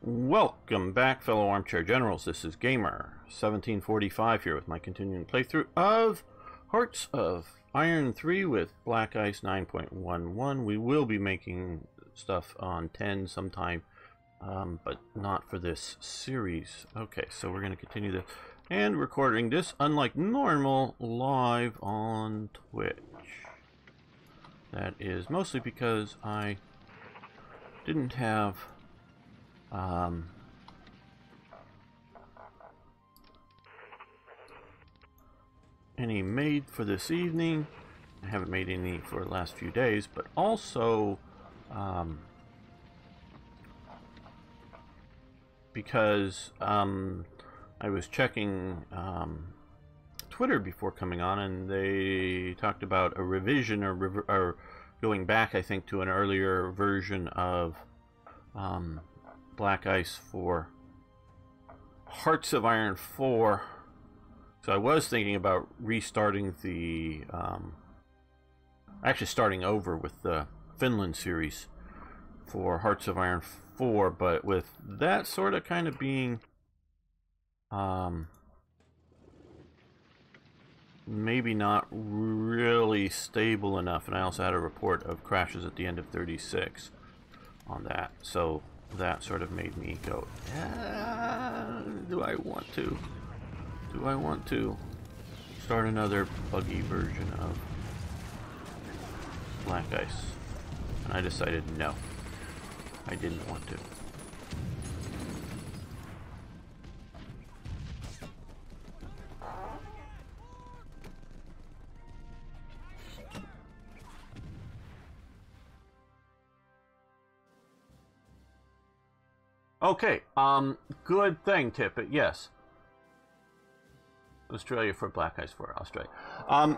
Welcome back, fellow armchair generals. This is Gamer 1745 here with my continuing playthrough of Hearts of Iron 3 with Black Ice 9.11. We will be making stuff on 10 sometime, but not for this series. Okay, so we're going to continue this and recording this, unlike normal, live on Twitch. That is mostly because I didn't have any made for this evening. I haven't made any for the last few days, but also because I was checking Twitter before coming on, and they talked about a revision or going back, I think, to an earlier version of Black Ice for Hearts of Iron 4. So I was thinking about restarting the actually starting over with the Finland series for Hearts of Iron 4, but with that sort of kind of being maybe not really stable enough, and I also had a report of crashes at the end of 36 on that, so that sort of made me go, do I want to start another buggy version of Black Ice? And I decided no, I didn't want to. Okay, good thing, Tippet, yes. Australia for Black Ice for Australia.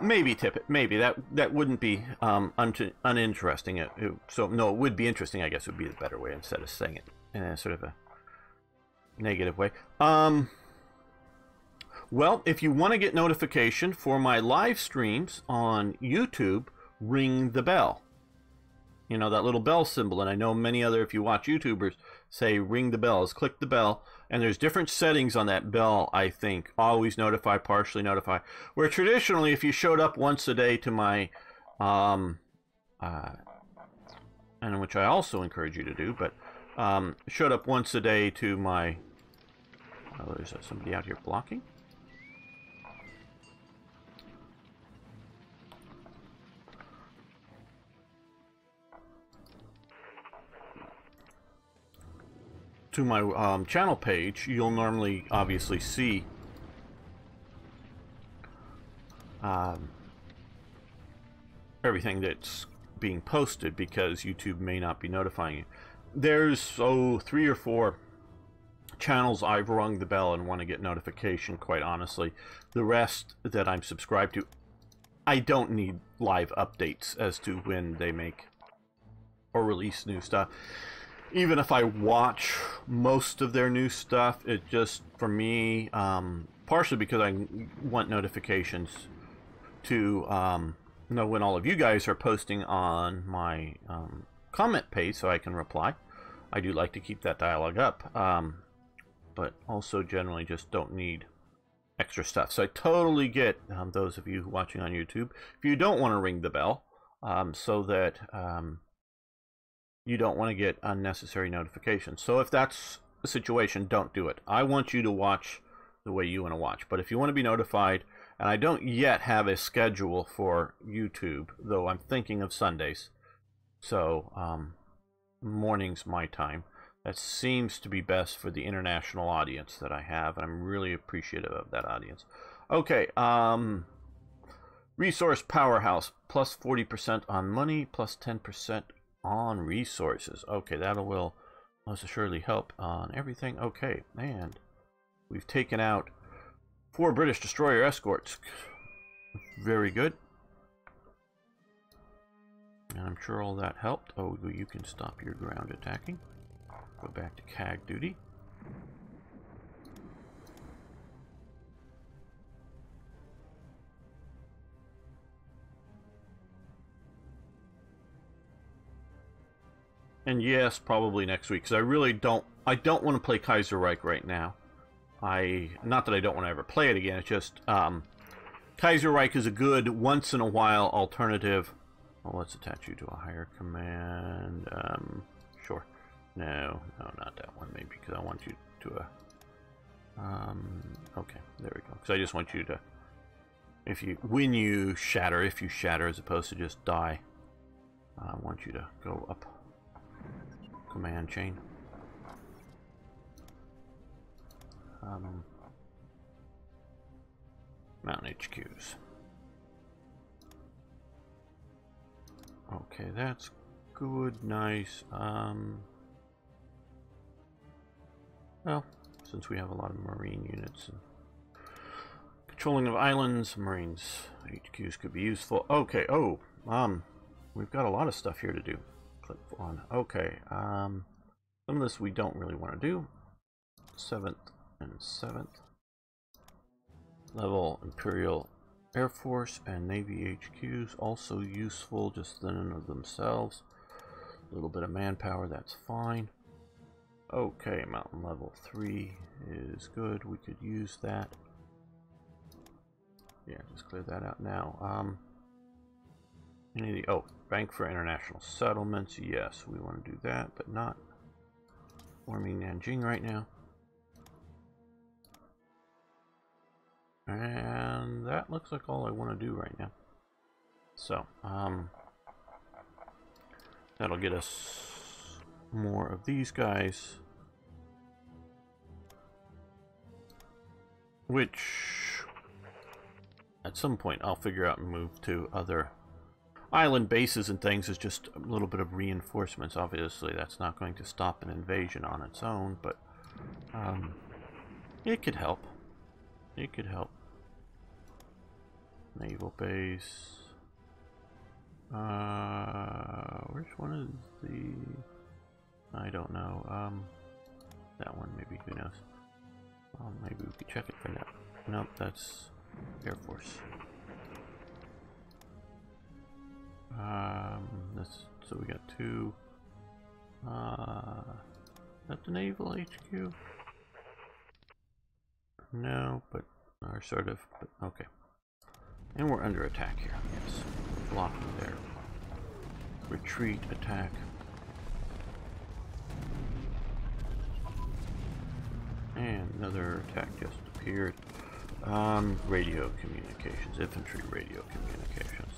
Maybe, Tippet, maybe. That wouldn't be uninteresting. So, no, it would be interesting, I guess would be the better way instead of saying it in a sort of a negative way. Well, if you want to get notification for my live streams on YouTube, ring the bell. You know, that little bell symbol, and I know many other, if you watch YouTubers, say ring the bells, click the bell, and there's different settings on that bell, I think. Always notify, partially notify, where traditionally if you showed up once a day to my, and which I also encourage you to do, but showed up once a day to my, oh, there's somebody out here blocking? To my channel page, you'll normally obviously see everything that's being posted, because YouTube may not be notifying you. There's 3 or 4 channels I've rung the bell and want to get notification, quite honestly. The rest that I'm subscribed to, I don't need live updates as to when they make or release new stuff. Even if I watch most of their new stuff, it just, for me, partially because I want notifications to know when all of you guys are posting on my comment page so I can reply. I do like to keep that dialogue up, but also generally just don't need extra stuff. So I totally get those of you watching on YouTube, if you don't want to ring the bell, so that you don't want to get unnecessary notifications. So if that's the situation, don't do it. I want you to watch the way you want to watch. But if you want to be notified, and I don't yet have a schedule for YouTube, though I'm thinking of Sundays. So mornings my time. That seems to be best for the international audience that I have, and I'm really appreciative of that audience. Okay, Resource Powerhouse, plus 40% on money, plus 10% on resources. Okay, that will most assuredly help on everything. Okay, and we've taken out 4 British destroyer escorts. Very good. And I'm sure all that helped. Oh, you can stop your ground attacking. Go back to CAG duty. And yes, probably next week, because I really don't I don't want to play Kaiserreich right now. Not that I don't want to ever play it again, it's just Kaiserreich is a good once-in-a-while alternative. Well, let's attach you to a higher command. Sure. No, not that one, maybe, because I want you to a... okay, there we go. Because I just want you to... When you shatter, if you shatter as opposed to just die, I want you to go up command chain. Mountain HQs. Okay, that's good, nice. Well, since we have a lot of marine units and controlling of islands, marines HQs could be useful. Okay, we've got a lot of stuff here to do. Click on. Okay, some of this we don't really want to do. 7th and 7th level Imperial Air Force and Navy HQs also useful, just in and of themselves. A little bit of manpower, that's fine. Okay, mountain level 3 is good. We could use that. Yeah, just clear that out now. Bank for International Settlements. Yes, we want to do that, but not forming Nanjing right now. And that looks like all I want to do right now. So, that'll get us more of these guys. Which, at some point, I'll figure out and move to other island bases and things as just a little bit of reinforcements. Obviously, that's not going to stop an invasion on its own, but it could help. It could help. Naval base. Which one is the... I don't know. That one, maybe. Who knows? Well, maybe we could check it for now. Nope, that's Air Force. So we got 2. Is that the Naval HQ? No, but are sort of, but okay. And we're under attack here, yes. Blocking their retreat attack. And another attack just appeared. Radio communications, infantry radio communications.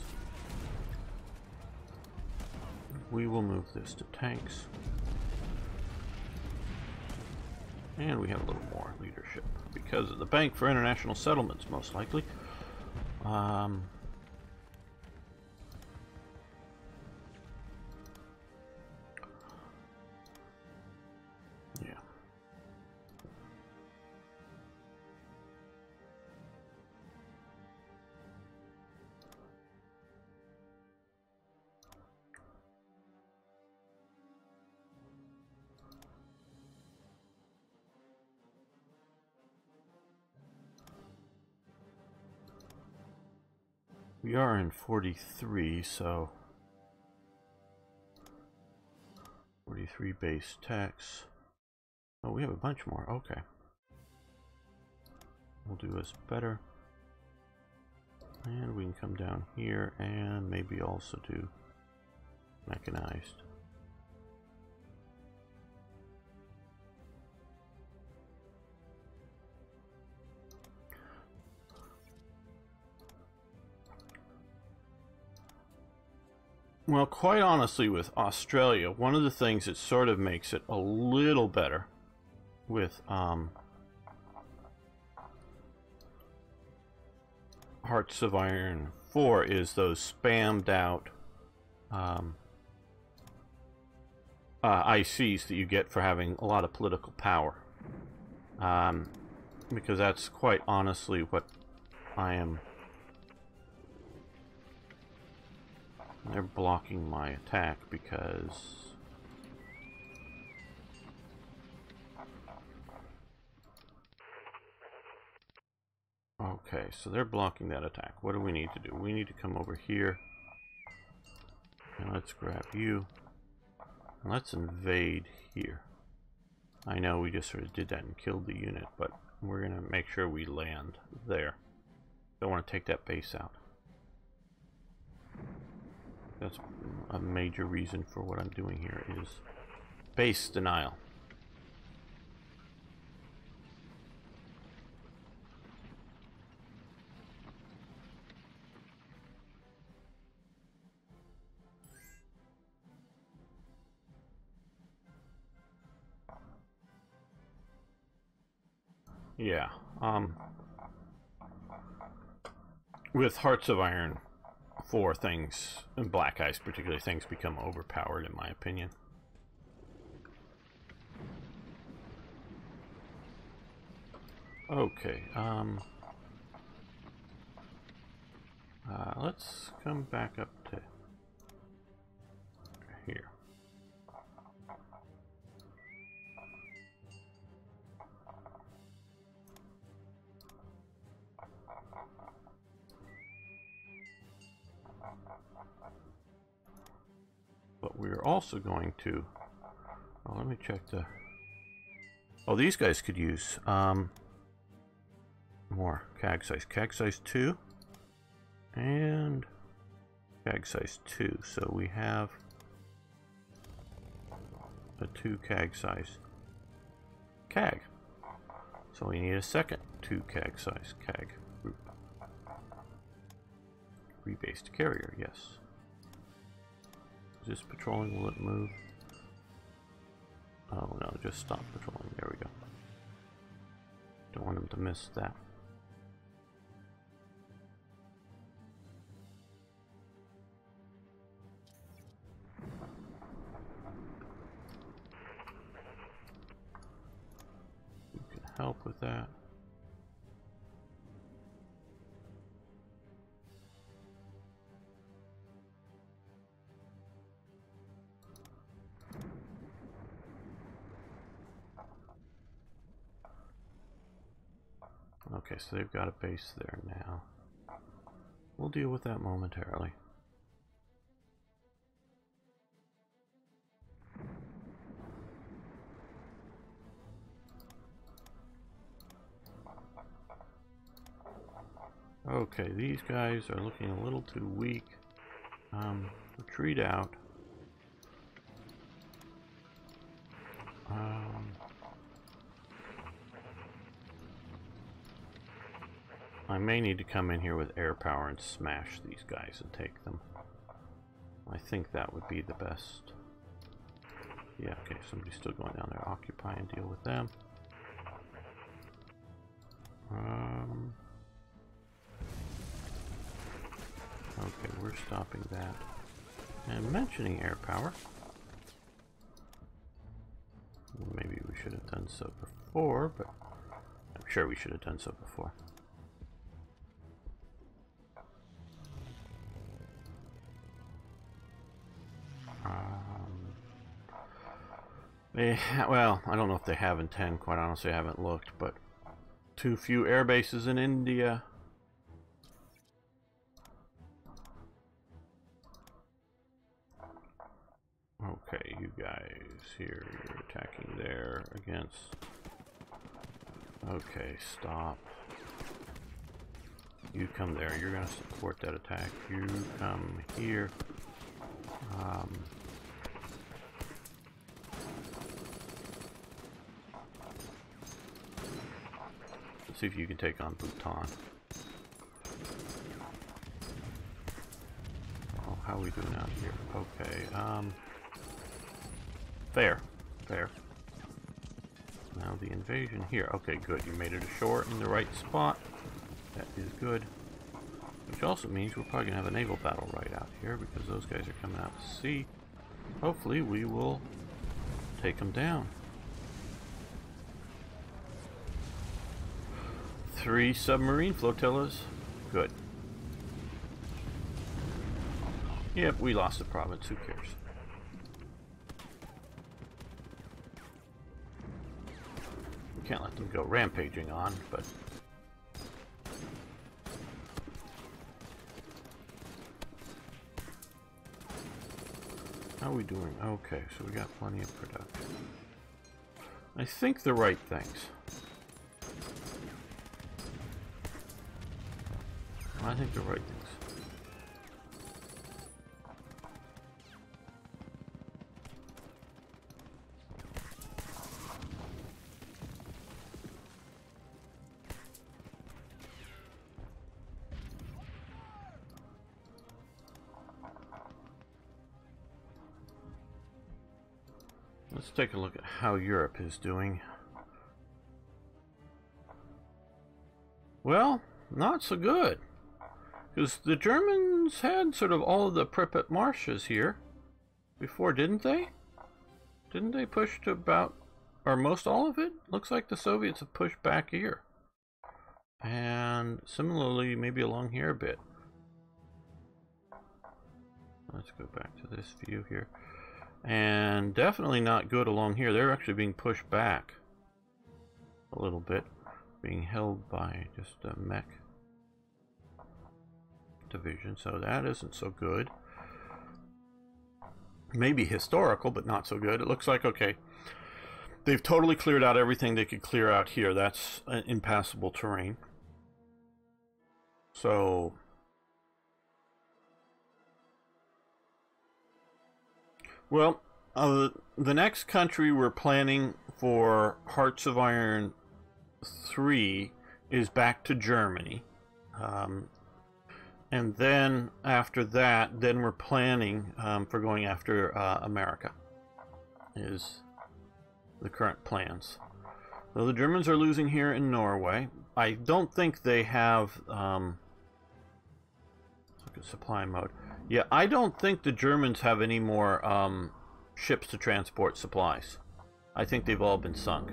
We will move this to tanks. And we have a little more leadership because of the Bank for International Settlements, most likely. Yeah. We are in 43, so 43 base tax. Oh, we have a bunch more. Okay. We'll do us better. And we can come down here and maybe also do mechanized. Well, quite honestly, with Australia, one of the things that sort of makes it a little better with Hearts of Iron 4 is those spammed out ICs that you get for having a lot of political power. Because that's quite honestly what I am... They're blocking my attack because... Okay, so they're blocking that attack. What do we need to do? We need to come over here. And let's grab you. And let's invade here. I know we just sort of did that and killed the unit, but we're going to make sure we land there. Don't want to take that base out. That's a major reason for what I'm doing here is base denial. Yeah, with Hearts of Iron 4 things, and Black Ice particularly, things become overpowered in my opinion. Okay, let's come back up to here. But we're also going to, oh, let me check the, oh, these guys could use more CAG size. CAG size 2 and CAG size 2. So we have a 2 CAG size CAG. So we need a second 2 CAG size CAG group. Rebased carrier, yes. Is this patrolling? Will it move? Oh no, just stop patrolling. There we go. Don't want him to miss that. You can help with that. Okay, so they've got a base there now. We'll deal with that momentarily. Okay, these guys are looking a little too weak. Retreat out. I may need to come in here with air power and smash these guys and take them. I think that would be the best. Yeah, okay, somebody's still going down there. Occupy and deal with them. Okay, we're stopping that. And mentioning air power. Maybe we should have done so before, but I'm sure we should have done so before. Well, I don't know if they have in 10, quite honestly, I haven't looked, but too few air bases in India. Okay, you guys here, you're attacking there against... Okay, stop. You come there, you're gonna support that attack. You come here. Let's see if you can take on Bhutan. Oh, how are we doing out here? Okay, fair. Now the invasion here. Okay, good. You made it ashore in the right spot. That is good. Which also means we're probably going to have a naval battle right out here because those guys are coming out to sea. Hopefully we will take them down. 3 submarine flotillas. Good. Yep, we lost the province. Who cares? We can't let them go rampaging on, but... How are we doing? Okay, so we got plenty of production. I think the right things. I think the right things. Let's take a look at how Europe is doing. Well, not so good. Because the Germans had sort of all of the Pripyat marshes here before, didn't they? Didn't they push to about, or most all of it? Looks like the Soviets have pushed back here. And similarly, maybe along here a bit. Let's go back to this view here. And definitely not good along here. They're actually being pushed back a little bit. Being held by just a mech division, so that isn't so good. Maybe historical, but not so good. It looks like, okay, they've totally cleared out everything they could clear out here. That's an impassable terrain. So well, the next country we're planning for Hearts of Iron 3 is back to Germany. And then after that, then we're planning for going after America, is the current plans. So the Germans are losing here in Norway. I don't think they have, let's look at supply mode. Yeah, I don't think the Germans have any more ships to transport supplies. I think they've all been sunk.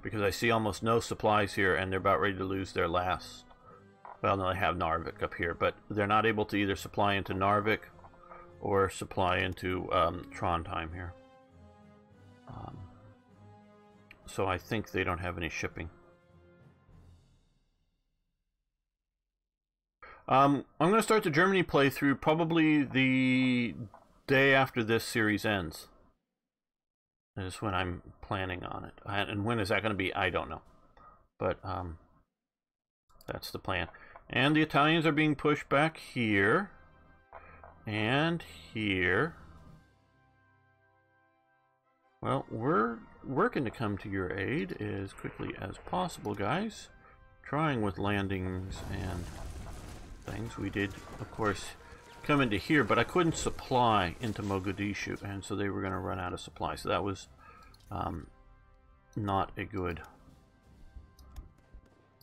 Because I see almost no supplies here, and they're about ready to lose their last. Well, no, they have Narvik up here, but they're not able to either supply into Narvik or supply into Trondheim here. So I think they don't have any shipping. I'm going to start the Germany playthrough probably the day after this series ends. Is when I'm planning on it. And when is that going to be? I don't know. But that's the plan. And the Italians are being pushed back here. And here. Well, we're working to come to your aid as quickly as possible, guys. Trying with landings and things. We did, of course, come into here, but I couldn't supply into Mogadishu, and so they were going to run out of supply. So that was not a good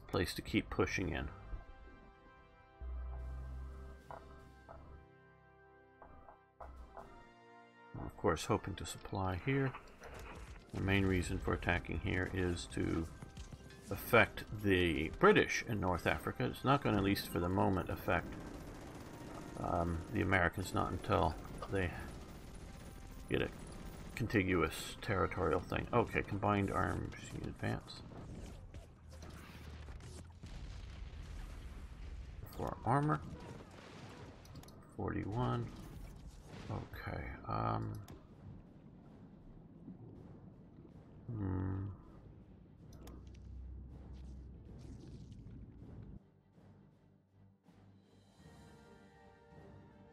place to keep pushing in. Of course, hoping to supply here. The main reason for attacking here is to affect the British in North Africa. It's not going to, at least for the moment, affect the Americans, not until they get a contiguous territorial thing. Okay, combined arms advance. For armor. 41. Okay.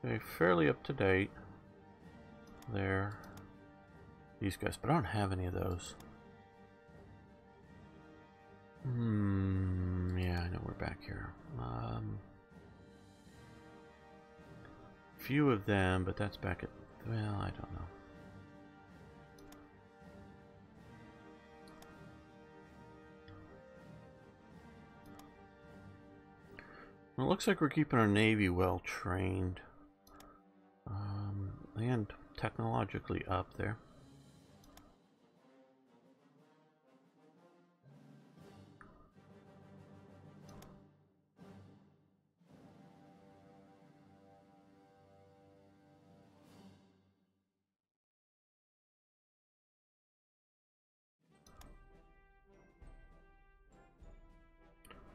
They're fairly up to date. There. These guys, but I don't have any of those. Yeah, I know we're back here. Few of them, but that's back at, well, I don't know. Well, it looks like we're keeping our Navy well trained. And technologically up there.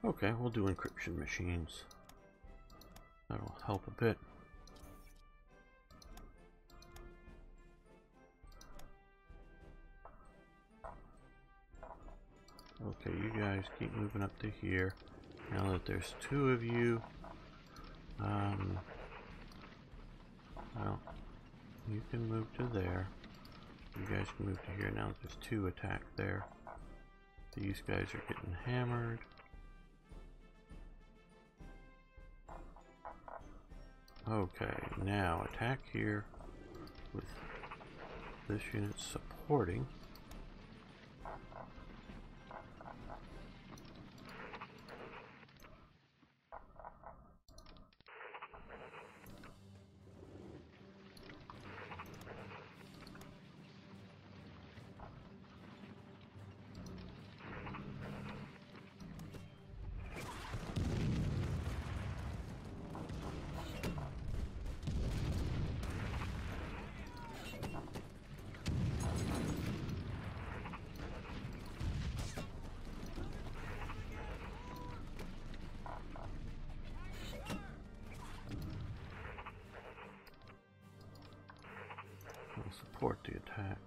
Okay, we'll do encryption machines. That'll help a bit. Okay, you guys keep moving up to here. Now that there's two of you, well, you can move to there. You guys can move to here. Now that there's two attacked there. These guys are getting hammered. Okay, now attack here with this unit supporting. Support the attack.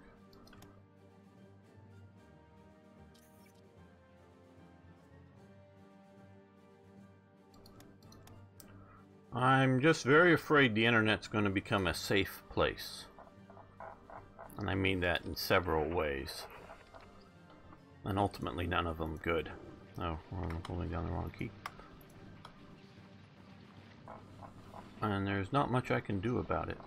I'm just very afraid the internet's going to become a safe place. And I mean that in several ways. And ultimately none of them good. Oh, I'm holding down the wrong key. And there's not much I can do about it.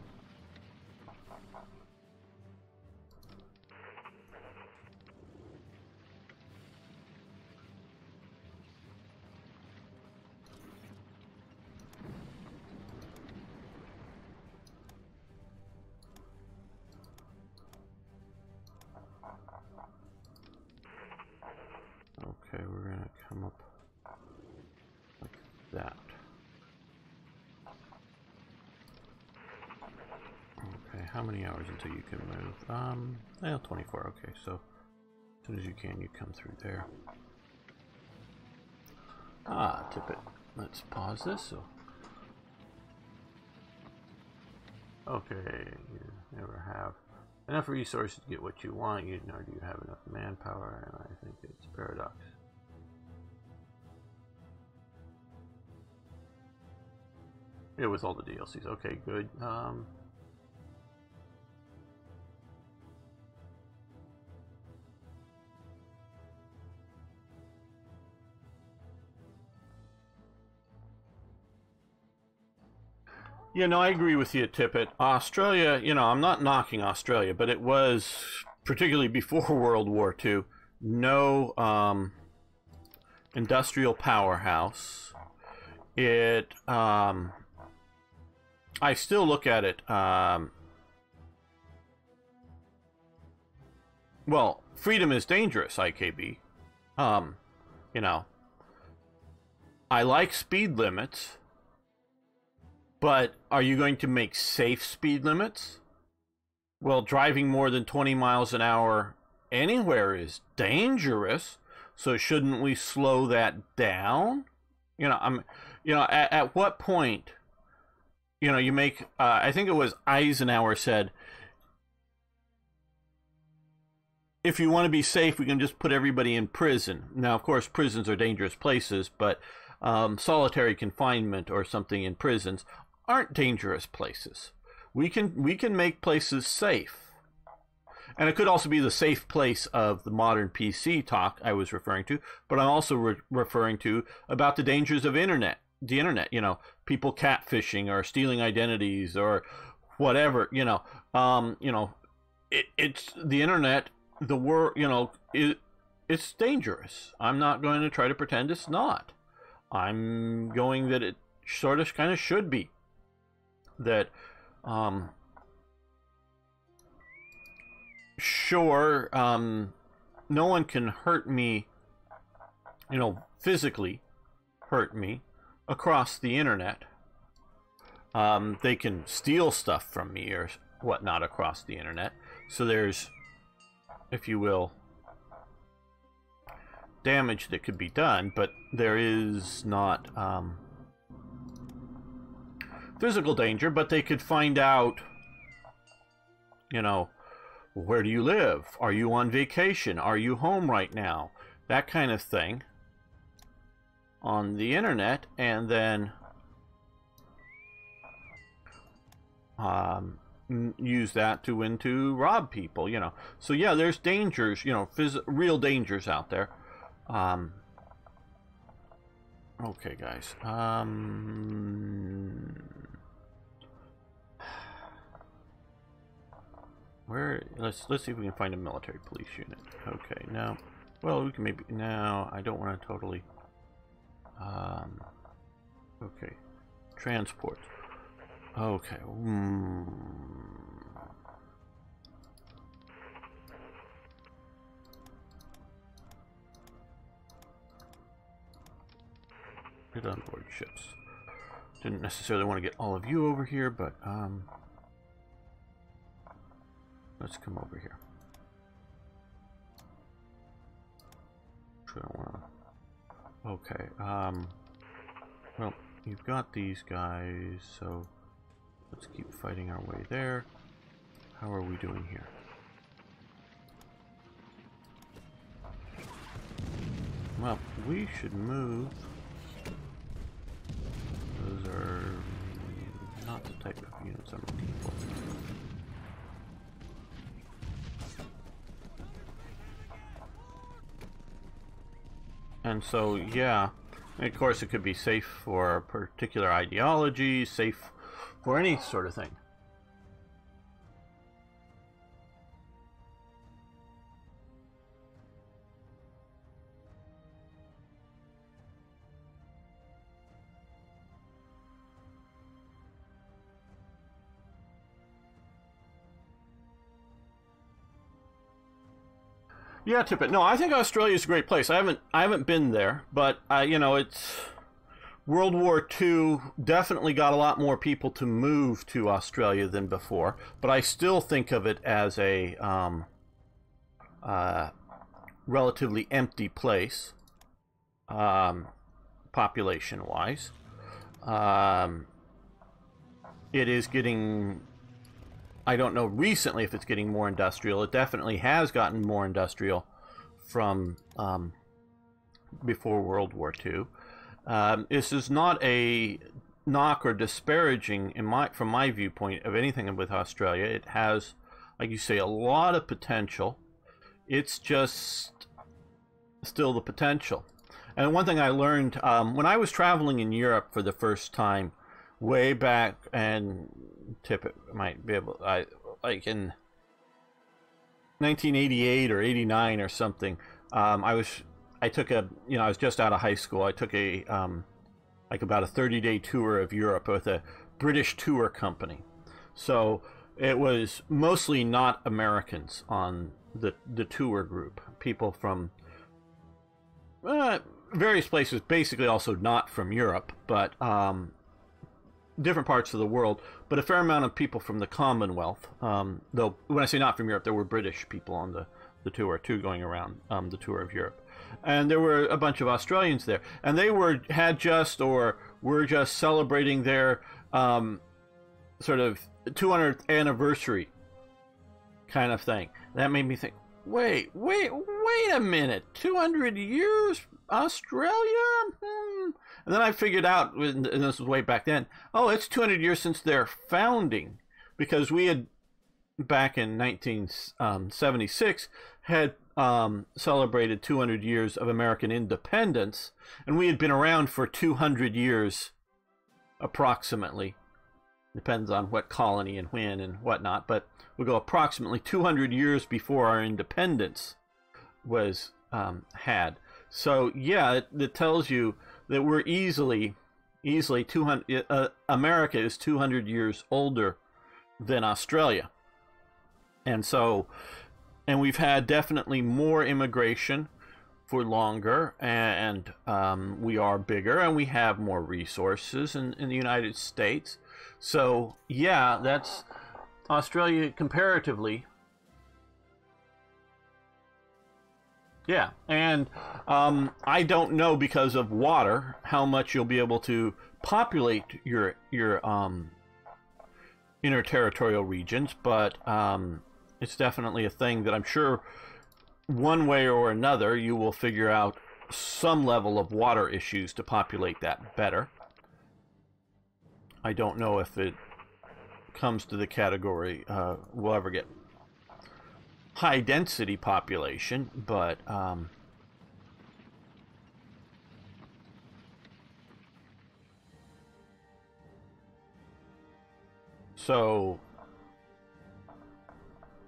Okay, we're gonna come up like that. Okay, how many hours until you can move? Well, 24, okay, so as soon as you can, you come through there. Ah, tip it. Let's pause this. So. Okay, you never have enough resources to get what you want, nor do you have enough manpower, and I think it's a paradox. Yeah, with all the DLCs. Okay, good. You know, I agree with you, Tippett. Australia, you know, I'm not knocking Australia, but it was, particularly before World War II, no industrial powerhouse. It, I still look at it, well, freedom is dangerous, IKB. You know, I like speed limits. But are you going to make safe speed limits? Well, driving more than 20 miles an hour anywhere is dangerous. So shouldn't we slow that down? You know, at what point, you know, you make, I think it was Eisenhower said, if you want to be safe, we can just put everybody in prison. Now, of course, prisons are dangerous places, but solitary confinement or something in prisons aren't dangerous places. We can make places safe. And it could also be the safe place of the modern PC talk I was referring to, but I'm also referring to about the dangers of the internet, you know, people catfishing or stealing identities or whatever, you know, it's the internet, the world, you know, it's dangerous. I'm not going to try to pretend it's not. I'm going that it sort of kind of should be. That sure, no one can hurt me, you know, physically hurt me across the internet. They can steal stuff from me or whatnot across the internet. So there's, if you will, damage that could be done, but there is not physical danger, but they could find out, you know, where do you live? Are you on vacation? Are you home right now? that kind of thing on the internet, and then use that to rob people, you know. So yeah, there's dangers, you know, real dangers out there. Okay, guys. Where? Let's see if we can find a military police unit. Okay, now, well, we can maybe now. I don't want to totally. Okay, transport. Okay. Get on board ships. Didn't necessarily want to get all of you over here, but let's come over here. Okay. Well, you've got these guys, so let's keep fighting our way there. How are we doing here? Well, we should move. Those are not the type of units I'm looking for. And so, yeah, and of course it could be safe for a particular ideology, safe for any sort of thing. Yeah, Tippett. No, I think Australia is a great place. I haven't been there, but you know, it's World War II definitely got a lot more people to move to Australia than before. But I still think of it as a relatively empty place, population-wise. It is getting. I don't know recently if it's getting more industrial. It definitely has gotten more industrial from before World War II. This is not a knock or disparaging from my viewpoint of anything with Australia. It has, like you say, a lot of potential. It's just still the potential. And one thing I learned when I was traveling in Europe for the first time, way back, and Tippett might be able, like in 1988 or 89 or something. I was just out of high school. I took a like about a 30-day tour of Europe with a British tour company. So it was mostly not Americans on the tour group. People from various places, basically also not from Europe, but different parts of the world, but a fair amount of people from the Commonwealth. Though when I say not from Europe, there were British people on the tour too, going around the tour of Europe, and there were a bunch of Australians there, and they were just celebrating their sort of 200th anniversary kind of thing. That made me think, wait a minute, 200 years Australia? And then I figured out, and this was way back then, oh, it's 200 years since their founding, because we had, back in 1976, had celebrated 200 years of American independence, and we had been around for 200 years, approximately. Depends on what colony and when and whatnot, but we'll go approximately 200 years before our independence was had. So yeah, it tells you that we're easily 200. America is 200 years older than Australia, and we've had definitely more immigration for longer, and we are bigger, and we have more resources in the United States. So yeah, that's Australia comparatively. Yeah, and I don't know, because of water, how much you'll be able to populate your interterritorial regions, but it's definitely a thing that I'm sure one way or another, you will figure out some level of water issues to populate that better. I don't know if it comes to the category we'll ever get high density population, but so,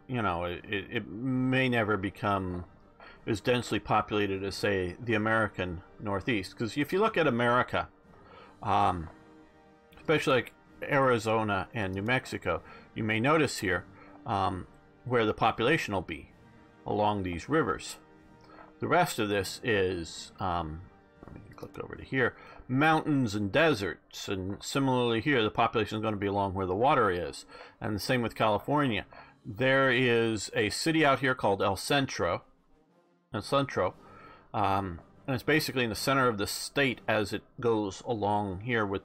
you know, it may never become as densely populated as, say, the American Northeast. Because if you look at America, especially like Arizona and New Mexico, you may notice here where the population will be along these rivers. The rest of this is, let me click over to here, mountains and deserts. And similarly here, the population is going to be along where the water is. And the same with California. There is a city out here called El Centro. And it's basically in the center of the state as it goes along here with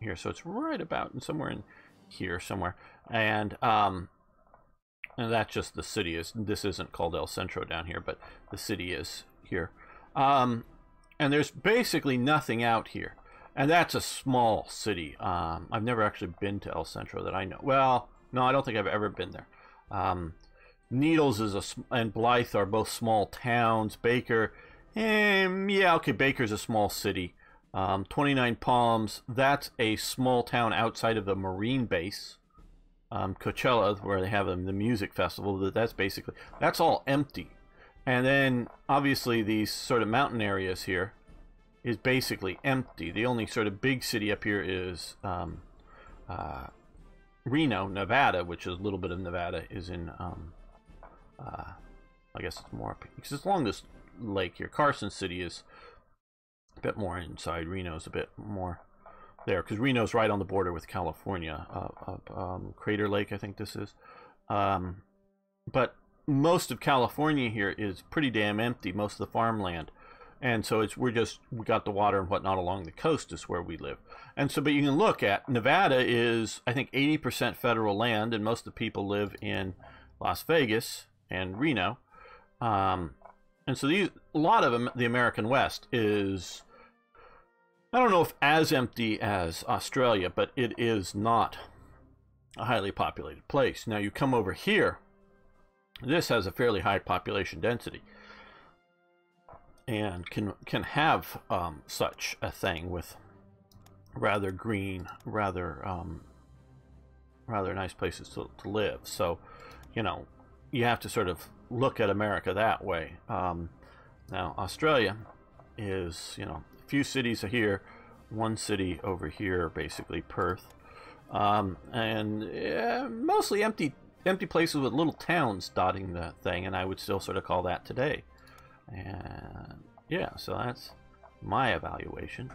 here. So it's right about and somewhere in here somewhere. And that's just the city. This isn't called El Centro down here, but the city is here. And there's basically nothing out here. And that's a small city. I've never actually been to El Centro that I know. Well, no, I don't think I've ever been there. Needles and Blythe are both small towns. Baker, yeah, okay, Baker's a small city. 29 Palms, that's a small town outside of a Marine base. Coachella, where they have the music festival, that's all empty. And then, obviously, these sort of mountain areas here is basically empty. The only sort of big city up here is Reno, Nevada, which is a little bit of Nevada, is in, I guess it's more, because it's along this lake here. Carson City is a bit more inside. Reno's a bit more there, because Reno's right on the border with California. Crater Lake, I think this is. But most of California here is pretty damn empty, most of the farmland. And so we got the water and whatnot along the coast is where we live. And so, but you can look at, Nevada is, I think, 80% federal land, and most of the people live in Las Vegas and Reno. And so a lot of the American West is, I don't know if as empty as Australia, but it is not a highly populated place. Now you come over here, this has a fairly high population density, and can have such a thing with rather green, rather nice places to live. So, you know, you have to sort of look at America that way. Now Australia is, you know, a few cities are here, one city over here, basically Perth, and mostly empty places with little towns dotting the thing, and I would still sort of call that today. And yeah, so that's my evaluation.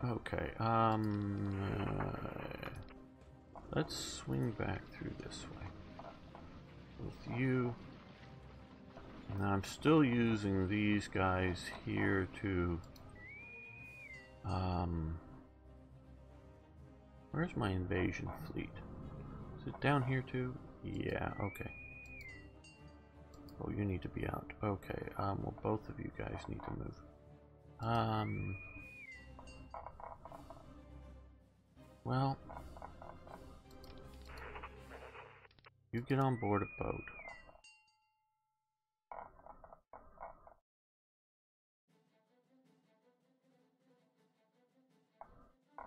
Okay, let's swing back through this way with you. And I'm still using these guys here to where's my invasion fleet? Is it down here too? Yeah, okay. Oh, you need to be out. Okay, well, both of you guys need to move. Well, you get on board a boat.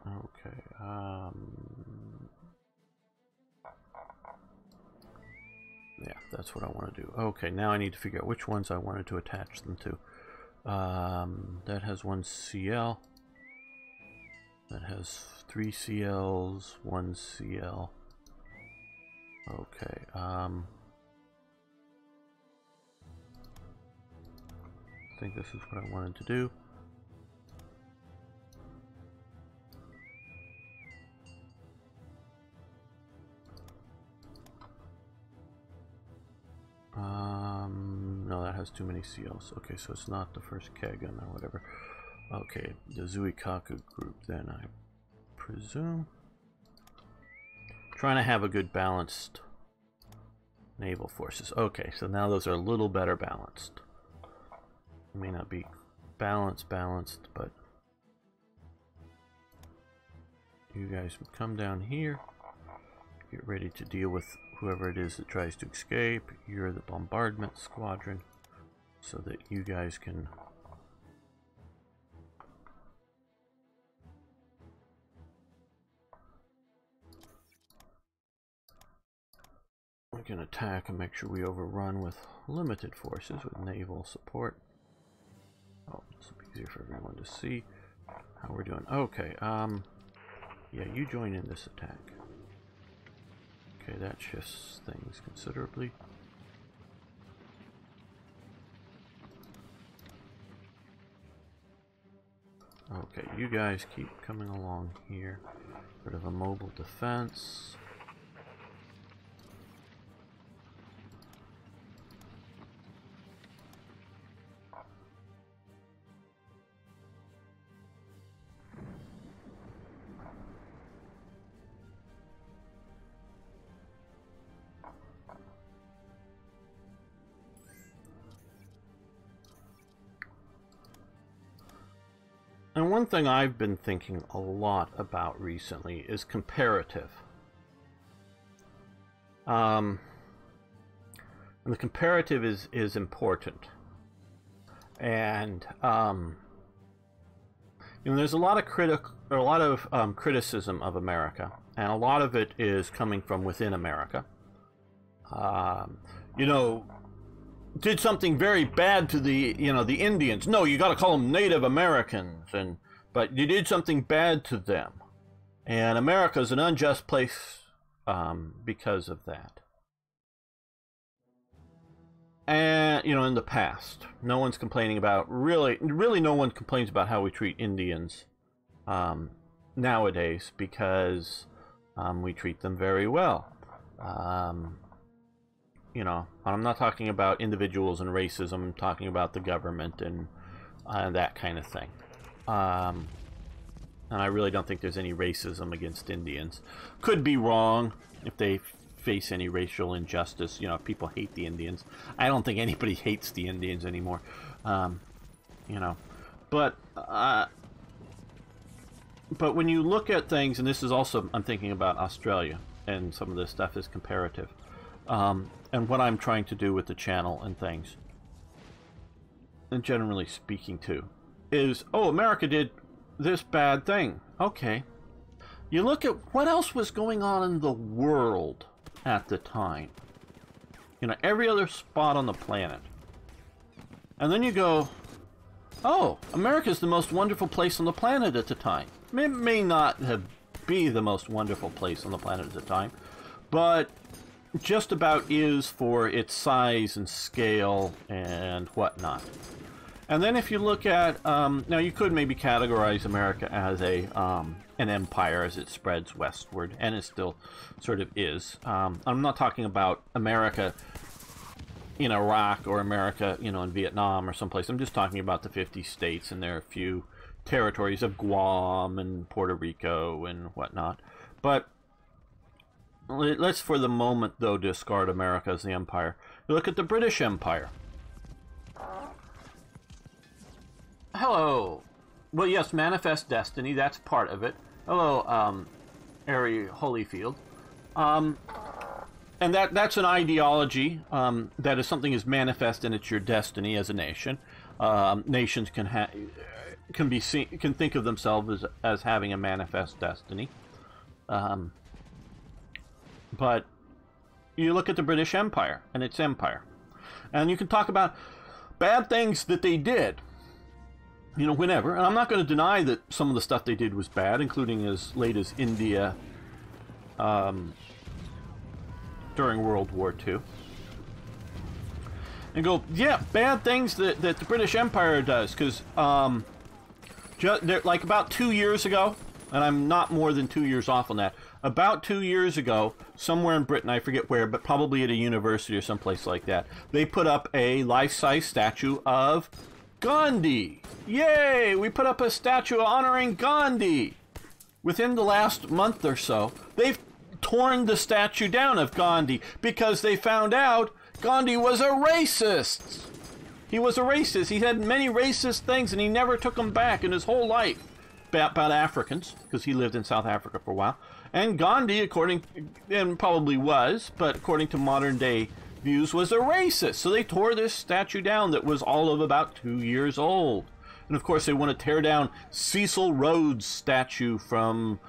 Okay, yeah, that's what I want to do. Okay, now I need to figure out which ones I wanted to attach them to. That has one CL. That has 3 CLs, 1 CL. Okay, I think this is what I wanted to do. No, that has too many CLs. Okay, so it's not the first Kagan or whatever. Okay, the Zuikaku group, then I'm presume. Trying to have a good balanced naval forces. Okay, so now those are a little better balanced. It may not be balanced, but you guys come down here. Get ready to deal with whoever it is that tries to escape. You're the bombardment squadron, so that you guys can we can attack and make sure we overrun with limited forces with naval support. Oh, this will be easier for everyone to see how we're doing. Okay, yeah, you join in this attack. Okay, that shifts things considerably. Okay, you guys keep coming along here. Bit of a mobile defense. And one thing I've been thinking a lot about recently is comparative. And the comparative is important. And you know, there's a lot of criticism of America, and a lot of it is coming from within America. You know, did something very bad to the Indians. No, you got to call them Native Americans, but you did something bad to them, and America's an unjust place because of that. And you know, in the past, no one's complaining about really no one complains about how we treat Indians nowadays, because we treat them very well. You know, I'm not talking about individuals and racism. I'm talking about the government and that kind of thing. And I really don't think there's any racism against Indians. Could be wrong if they face any racial injustice. You know, if people hate the Indians. I don't think anybody hates the Indians anymore. You know, but when you look at things, and this is also, I'm thinking about Australia, and some of this stuff is comparative. And what I'm trying to do with the channel and things, and generally speaking too, is, oh, America did this bad thing. Okay. You look at what else was going on in the world at the time. You know, every other spot on the planet. And then you go, oh, America's the most wonderful place on the planet at the time. It may not be the most wonderful place on the planet at the time, but just about is for its size and scale and whatnot. And then if you look at, now you could maybe categorize America as an empire as it spreads westward, and it still sort of is. I'm not talking about America in Iraq or America, you know, in Vietnam or someplace. I'm just talking about the 50 states and their few territories of Guam and Puerto Rico and whatnot. But let's, for the moment, though, discard America as the empire. You look at the British Empire. Hello. Well, yes, Manifest Destiny, that's part of it. Hello, Ari Holyfield. And that's an ideology that is something is manifest and it's your destiny as a nation. Nations can think of themselves as having a manifest destiny. But you look at the British Empire and its empire, and you can talk about bad things that they did, you know, whenever. And I'm not going to deny that some of the stuff they did was bad, including as late as India during World War II. And go, yeah, bad things that the British Empire does, because like about 2 years ago, and I'm not more than 2 years off on that, about 2 years ago, somewhere in Britain, I forget where, but probably at a university or someplace like that, they put up a life-size statue of Gandhi. Yay! We put up a statue honoring Gandhi. within the last month or so, they've torn the statue down of Gandhi because they found out Gandhi was a racist. He was a racist. He had many racist things, and he never took them back in his whole life about Africans, because he lived in South Africa for a while. And Gandhi, and probably was, but according to modern day views, was a racist. So they tore this statue down that was all of about 2 years old. And of course, they want to tear down Cecil Rhodes' statue from,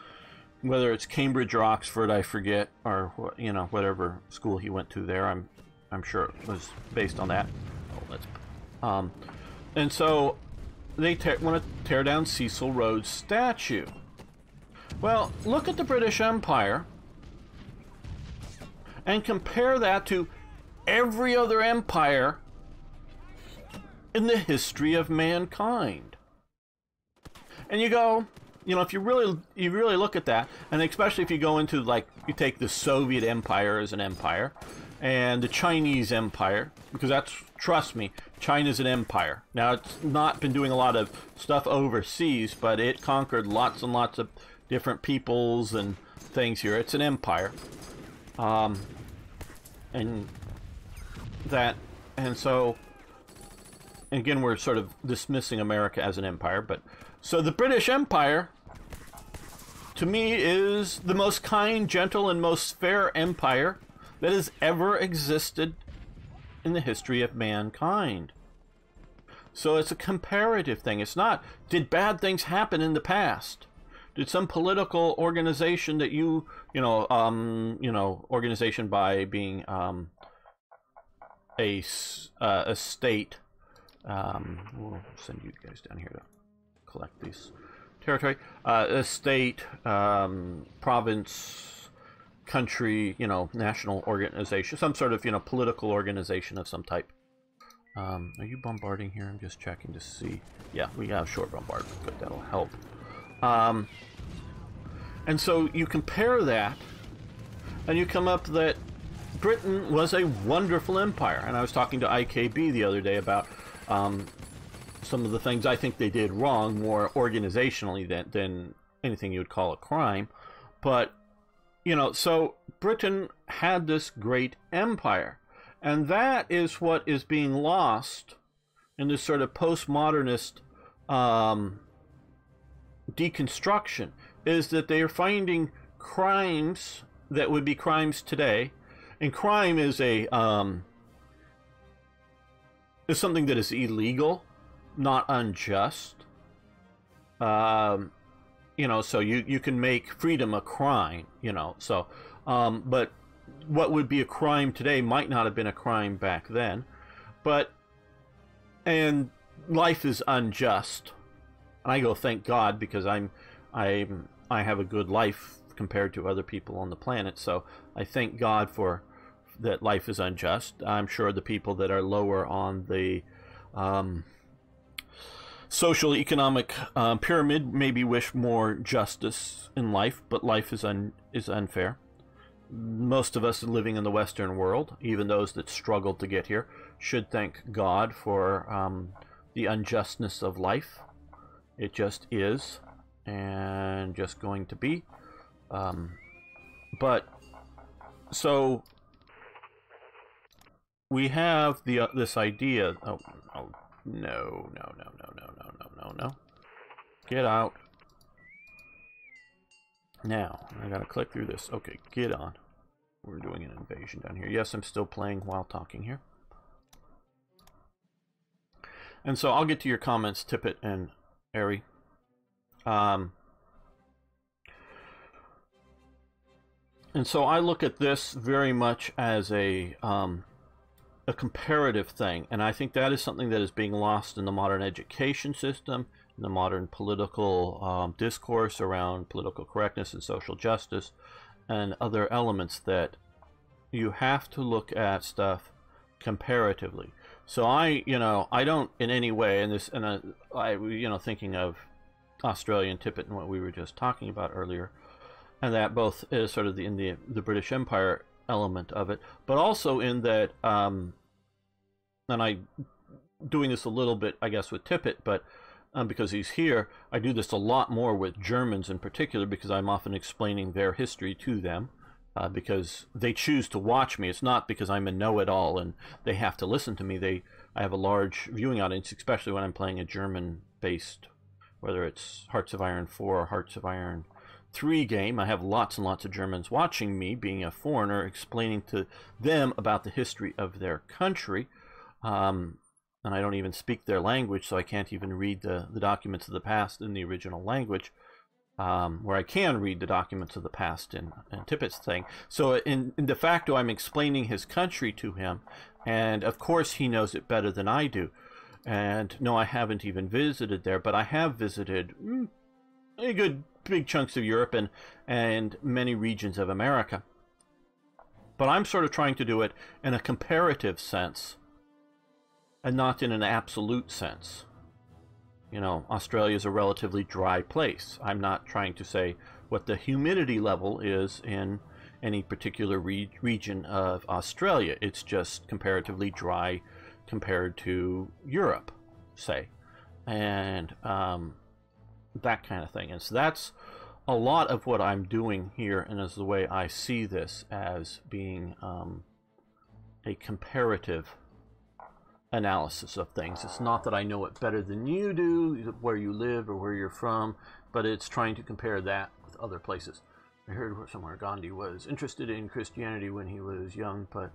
whether it's Cambridge or Oxford, I forget, or whatever school he went to there. I'm sure it was based on that. And so they want to tear down Cecil Rhodes' statue. Well, look at the British Empire and compare that to every other empire in the history of mankind. And you go, if you really look at that, and especially if you go into, like, you take the Soviet Empire as an empire, and the Chinese Empire, because trust me, China's an empire. Now, it's not been doing a lot of stuff overseas, but it conquered lots and lots of different peoples and things here. It's an empire. And so, again, we're sort of dismissing America as an empire, but so the British Empire, to me, is the most kind, gentle, and most fair empire that has ever existed in the history of mankind. So it's a comparative thing. It's not, did bad things happen in the past? Did some political organization that organization by being a state, we'll send you guys down here to collect these territory, a state, province, country, national organization, some sort of, political organization of some type. Are you bombarding here? I'm just checking to see. Yeah, we have short bombardment. Good, that'll help. And so you compare that, and you come up that Britain was a wonderful empire. And I was talking to IKB the other day about some of the things I think they did wrong, more organizationally than anything you would call a crime. But so Britain had this great empire, and that is what is being lost in this sort of postmodernist deconstruction, is that they are finding crimes that would be crimes today, and crime is is something that is illegal, not unjust. So you can make freedom a crime, so, but what would be a crime today might not have been a crime back then, and life is unjust. And I go, thank God, because I have a good life compared to other people on the planet, so I thank God for that life is unjust. I'm sure the people that are lower on the social economic pyramid maybe wish more justice in life, but life is unfair. Most of us living in the Western world, even those that struggled to get here, should thank God for the unjustness of life. It just is, and just going to be. But so we have this idea. Oh no! Get out. Now, I gotta click through this. Okay, get on. We're doing an invasion down here. Yes, I'm still playing while talking here. And so I'll get to your comments, Tippett and Ari. And so I look at this very much as a comparative thing, and I think that is something that is being lost in the modern education system, in the modern political discourse around political correctness and social justice, and other elements, that you have to look at stuff comparatively. So I don't in any way, thinking of Australian Tippett and what we were just talking about earlier, and that both is sort of in the British Empire element of it, but also in that, and I doing this a little bit, I guess, with Tippett, but because he's here. I do this a lot more with Germans in particular because I'm often explaining their history to them because they choose to watch me. It's not because I'm a know-it-all and they have to listen to me. I have a large viewing audience, especially when I'm playing a German-based, whether it's Hearts of Iron 4 or Hearts of Iron 3 game. I have lots and lots of Germans watching me, being a foreigner, explaining to them about the history of their country. And I don't even speak their language, so I can't even read the documents of the past in the original language, where I can read the documents of the past in Tippett's thing. So in de facto, I'm explaining his country to him, and of course he knows it better than I do. And no, I haven't even visited there, but I have visited a good big chunks of Europe and many regions of America. But I'm sort of trying to do it in a comparative sense, and not in an absolute sense. You know, Australia is a relatively dry place. I'm not trying to say what the humidity level is in any particular region of Australia. It's just comparatively dry compared to Europe, say, and that kind of thing. And so that's a lot of what I'm doing here, and is the way I see this as being a comparative analysis of things. It's not that I know it better than you do, where you live or where you're from, but it's trying to compare that with other places. I heard somewhere Gandhi was interested in Christianity when he was young, but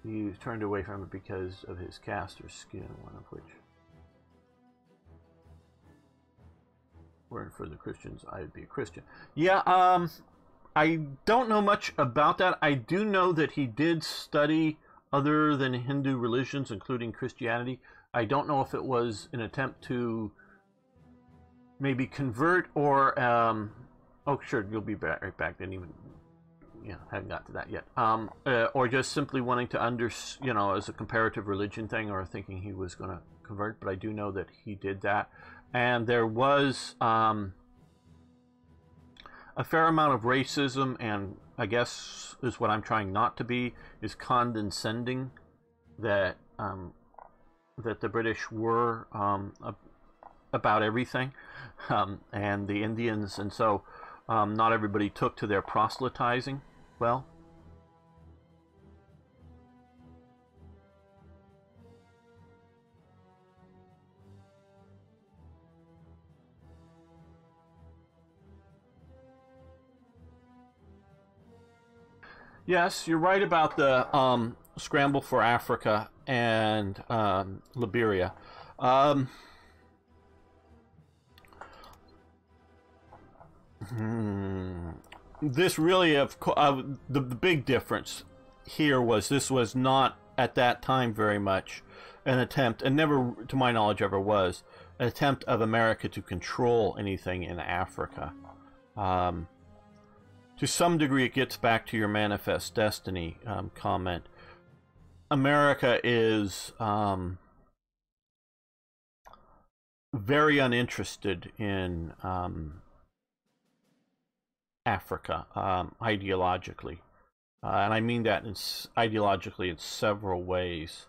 he turned away from it because of his caste or skin, one of which weren't for the Christians. I'd be a Christian. Yeah, I don't know much about that. I do know that he did study other than Hindu religions, including Christianity. I don't know if it was an attempt to maybe convert or oh sure, you'll be back right back. Didn't even, yeah, haven't got to that yet. Or just simply wanting to as a comparative religion thing, or thinking he was going to convert. But I do know that he did that, and there was a fair amount of racism, and I guess is what I'm trying not to be, is condescending, that that the British were about everything, and the Indians, and so not everybody took to their proselytizing well. Yes, you're right about the scramble for Africa and Liberia. This really, the big difference here was this was not at that time very much an attempt, and never, to my knowledge, ever was, an attempt of America to control anything in Africa. To some degree, it gets back to your Manifest Destiny comment. America is very uninterested in Africa ideologically. And I mean that ideologically in several ways.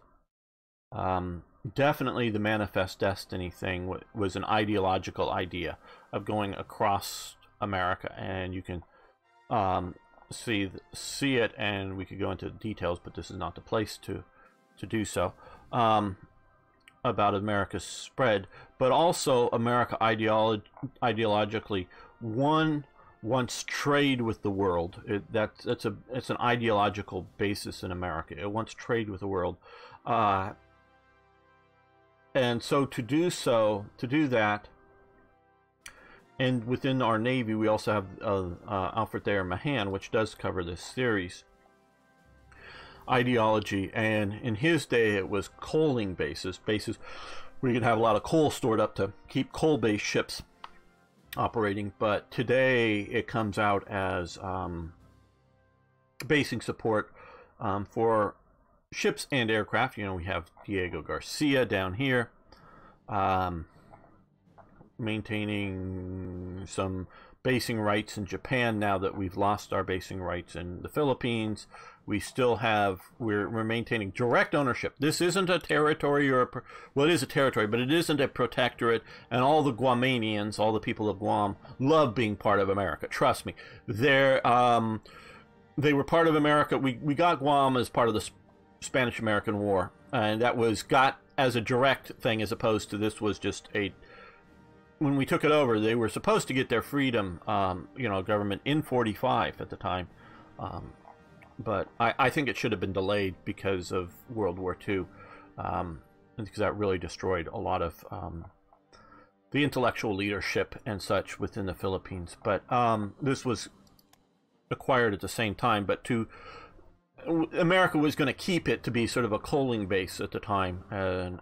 Definitely the Manifest Destiny thing was an ideological idea of going across America, and you can see it, and we could go into details, but this is not the place to do so, about America's spread. But also America ideologically wants trade with the world. It's an ideological basis in America. It wants trade with the world, and so to do that. And within our Navy, we also have Alfred Thayer Mahan, which does cover this series. Ideology, and in his day, it was coaling bases where you could have a lot of coal stored up to keep coal-based ships operating. But today, it comes out as basing support for ships and aircraft. You know, we have Diego Garcia down here. Maintaining some basing rights in Japan now that we've lost our basing rights in the Philippines. We still have, we're maintaining direct ownership. This isn't a territory or well, it is a territory, but it isn't a protectorate. And all the Guamanians, all the people of Guam, love being part of America. Trust me. They were part of America. We got Guam as part of the Spanish-American War. And that was got as a direct thing, as opposed to this was just a, when we took it over, they were supposed to get their freedom, you know, government in 45 at the time. But I think it should have been delayed because of World War II, because that really destroyed a lot of the intellectual leadership and such within the Philippines. But this was acquired at the same time, but America was going to keep it to be sort of a coaling base at the time, and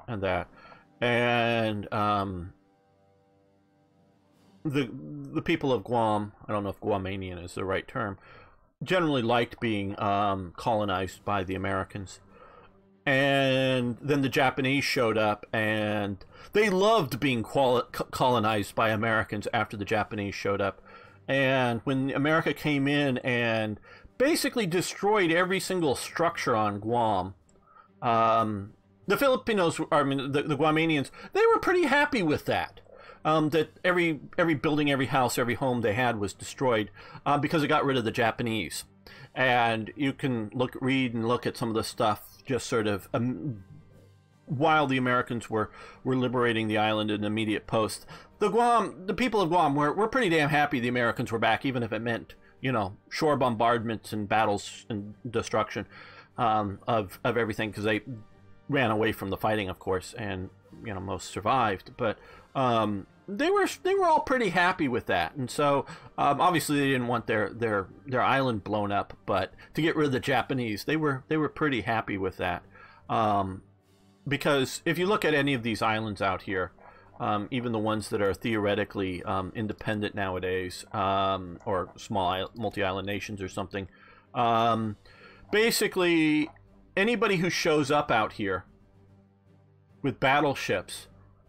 the people of Guam, I don't know if Guamanian is the right term, generally liked being colonized by the Americans. And then the Japanese showed up, and they loved being colonized by Americans after the Japanese showed up. And when America came in and basically destroyed every single structure on Guam, the Filipinos, I mean, the Guamanians, they were pretty happy with that. That every building, every house, every home they had was destroyed because it got rid of the Japanese. And you can read and look at some of the stuff just sort of while the Americans were liberating the island in the immediate post. The people of Guam were pretty damn happy the Americans were back, even if it meant, you know, shore bombardments and battles and destruction of everything, because they ran away from the fighting, of course, and, you know, most survived. But they were all pretty happy with that, and so obviously they didn't want their island blown up, but to get rid of the Japanese, they were pretty happy with that, because if you look at any of these islands out here, even the ones that are theoretically independent nowadays, or small multi-island nations or something, basically anybody who shows up out here with battleships,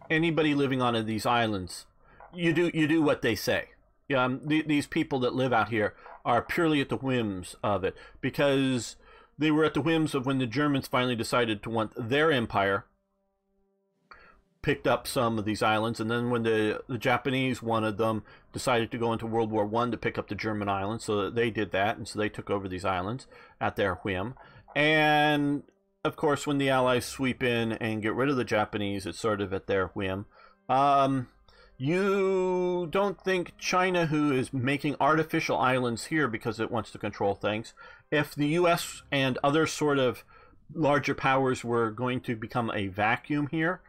anybody living on these islands, you do what they say. These people that live out here are purely at the whims of it, because they were at the whims of when the Germans finally decided to want their empire, picked up some of these islands, and then when the Japanese wanted them, decided to go into World War I to pick up the German islands, so that they did that, and so they took over these islands at their whim. And of course, when the Allies sweep in and get rid of the Japanese, it's sort of at their whim. You don't think China, who is making artificial islands here because it wants to control things, if the U.S. and other sort of larger powers were going to become a vacuum here,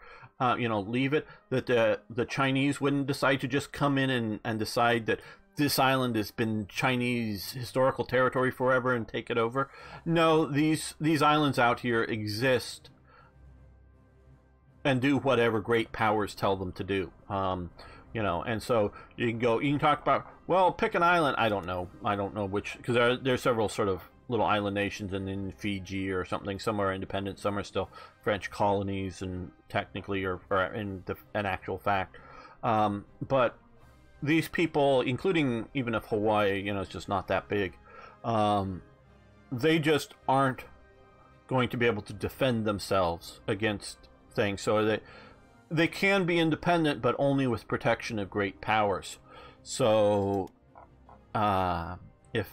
you know, leave it, that the Chinese wouldn't decide to just come in and decide that this island has been Chinese historical territory forever and take it over. No, these islands out here exist and do whatever great powers tell them to do. You know, and so you can talk about, well, pick an island. I don't know which, because there's several sort of little island nations, and in Fiji or something, some are independent, some are still French colonies, and technically or in an actual fact. But these people, including even if Hawaii, you know, it's just not that big, they just aren't going to be able to defend themselves against things. So they can be independent, but only with protection of great powers. So if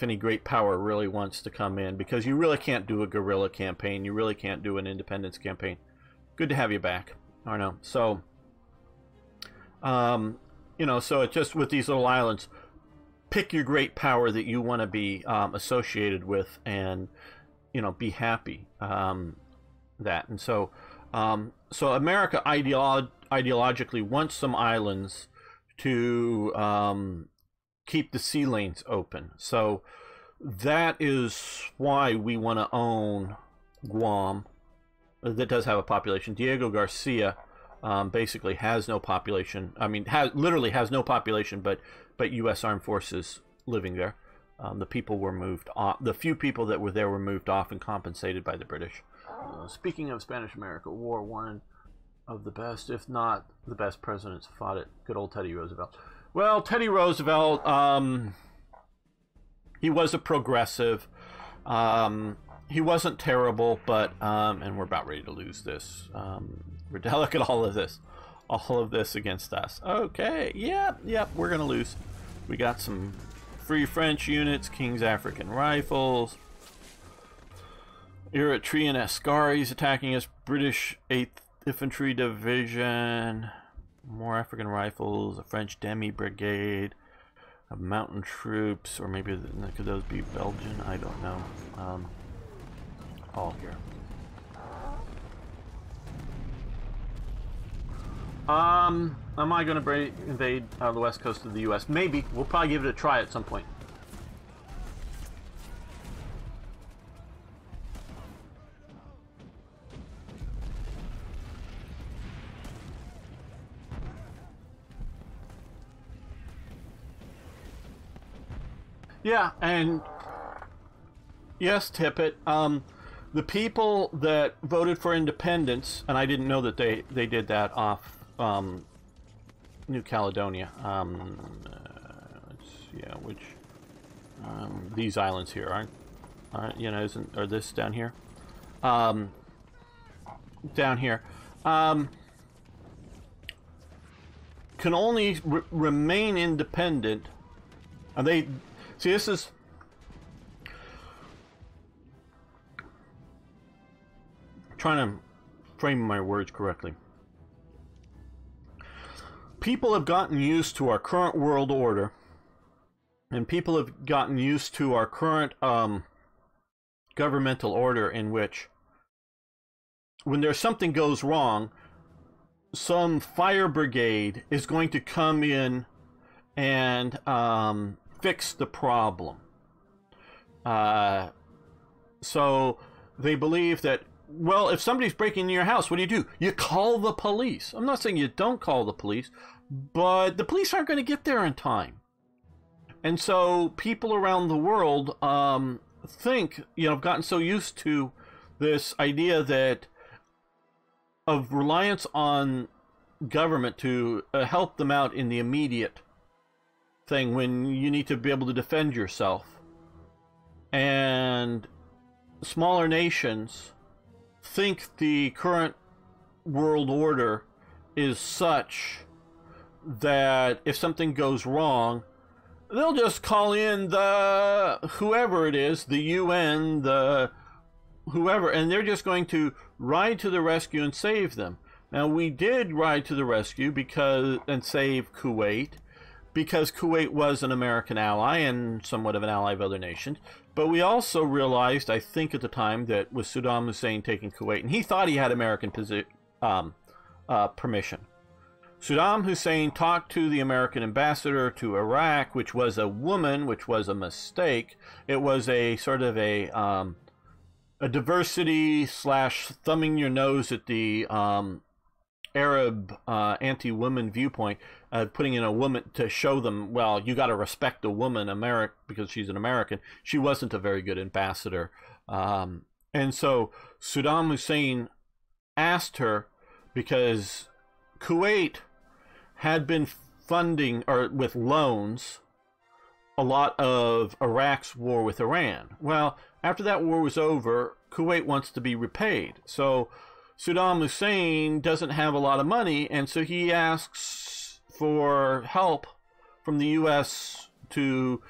any great power really wants to come in, because you really can't do a guerrilla campaign, you really can't do an independence campaign. Good to have you back, Arno. So you know, so it's just with these little islands, pick your great power that you want to be associated with, and, you know, be happy that. And so so America ideologically wants some islands to keep the sea lanes open. So that is why we want to own Guam. That does have a population. Diego Garcia basically has no population. I mean, literally has no population, but U.S. Armed Forces living there. The people were moved off. The few people that were there were moved off and compensated by the British. Speaking of Spanish-America War, one of the best, if not the best, presidents fought it. Good old Teddy Roosevelt. Well, Teddy Roosevelt, he was a progressive. He wasn't terrible, but and we're about ready to lose this. We're delicate. All of this against us. Okay, yep, we're gonna lose. We got some Free French units, King's African Rifles, Eritrean Askaris attacking us, British 8th Infantry Division, more African Rifles, a French Demi Brigade, mountain troops, or maybe could those be Belgian? I don't know. All here. Am I going to invade the west coast of the U.S.? Maybe. We'll probably give it a try at some point. Yeah, and yes, Tippett. The people that voted for independence, and I didn't know that they did that off New Caledonia. Which these islands here aren't are this down here? Down here. Can only remain independent, and they see this is. Trying to frame my words correctly. People have gotten used to our current world order, and people have gotten used to our current governmental order, in which when there's something goes wrong, some fire brigade is going to come in and fix the problem. So they believe that, well, if somebody's breaking into your house, what do? You call the police. I'm not saying you don't call the police, but the police aren't going to get there in time. And so people around the world think, have gotten so used to this idea that of reliance on government to help them out in the immediate thing when you need to be able to defend yourself. And smaller nations think the current world order is such that if something goes wrong, they'll just call in the whoever it is, the UN, the whoever, and they're just going to ride to the rescue and save them. Now, we did ride to the rescue and save Kuwait, because Kuwait was an American ally and somewhat of an ally of other nations. But we also realized, I think at the time, that with Saddam Hussein taking Kuwait, and he thought he had American permission. Saddam Hussein talked to the American ambassador to Iraq, which was a woman, which was a mistake. It was a sort of a diversity / thumbing your nose at the Arab anti-woman viewpoint, putting in a woman to show them, well, you got to respect a woman, because she's an American. She wasn't a very good ambassador. And so Saddam Hussein asked her, because Kuwait had been funding, or with loans, a lot of Iraq's war with Iran. Well, after that war was over, Kuwait wants to be repaid. So Saddam Hussein doesn't have a lot of money, and so he asks for help from the U.S. to,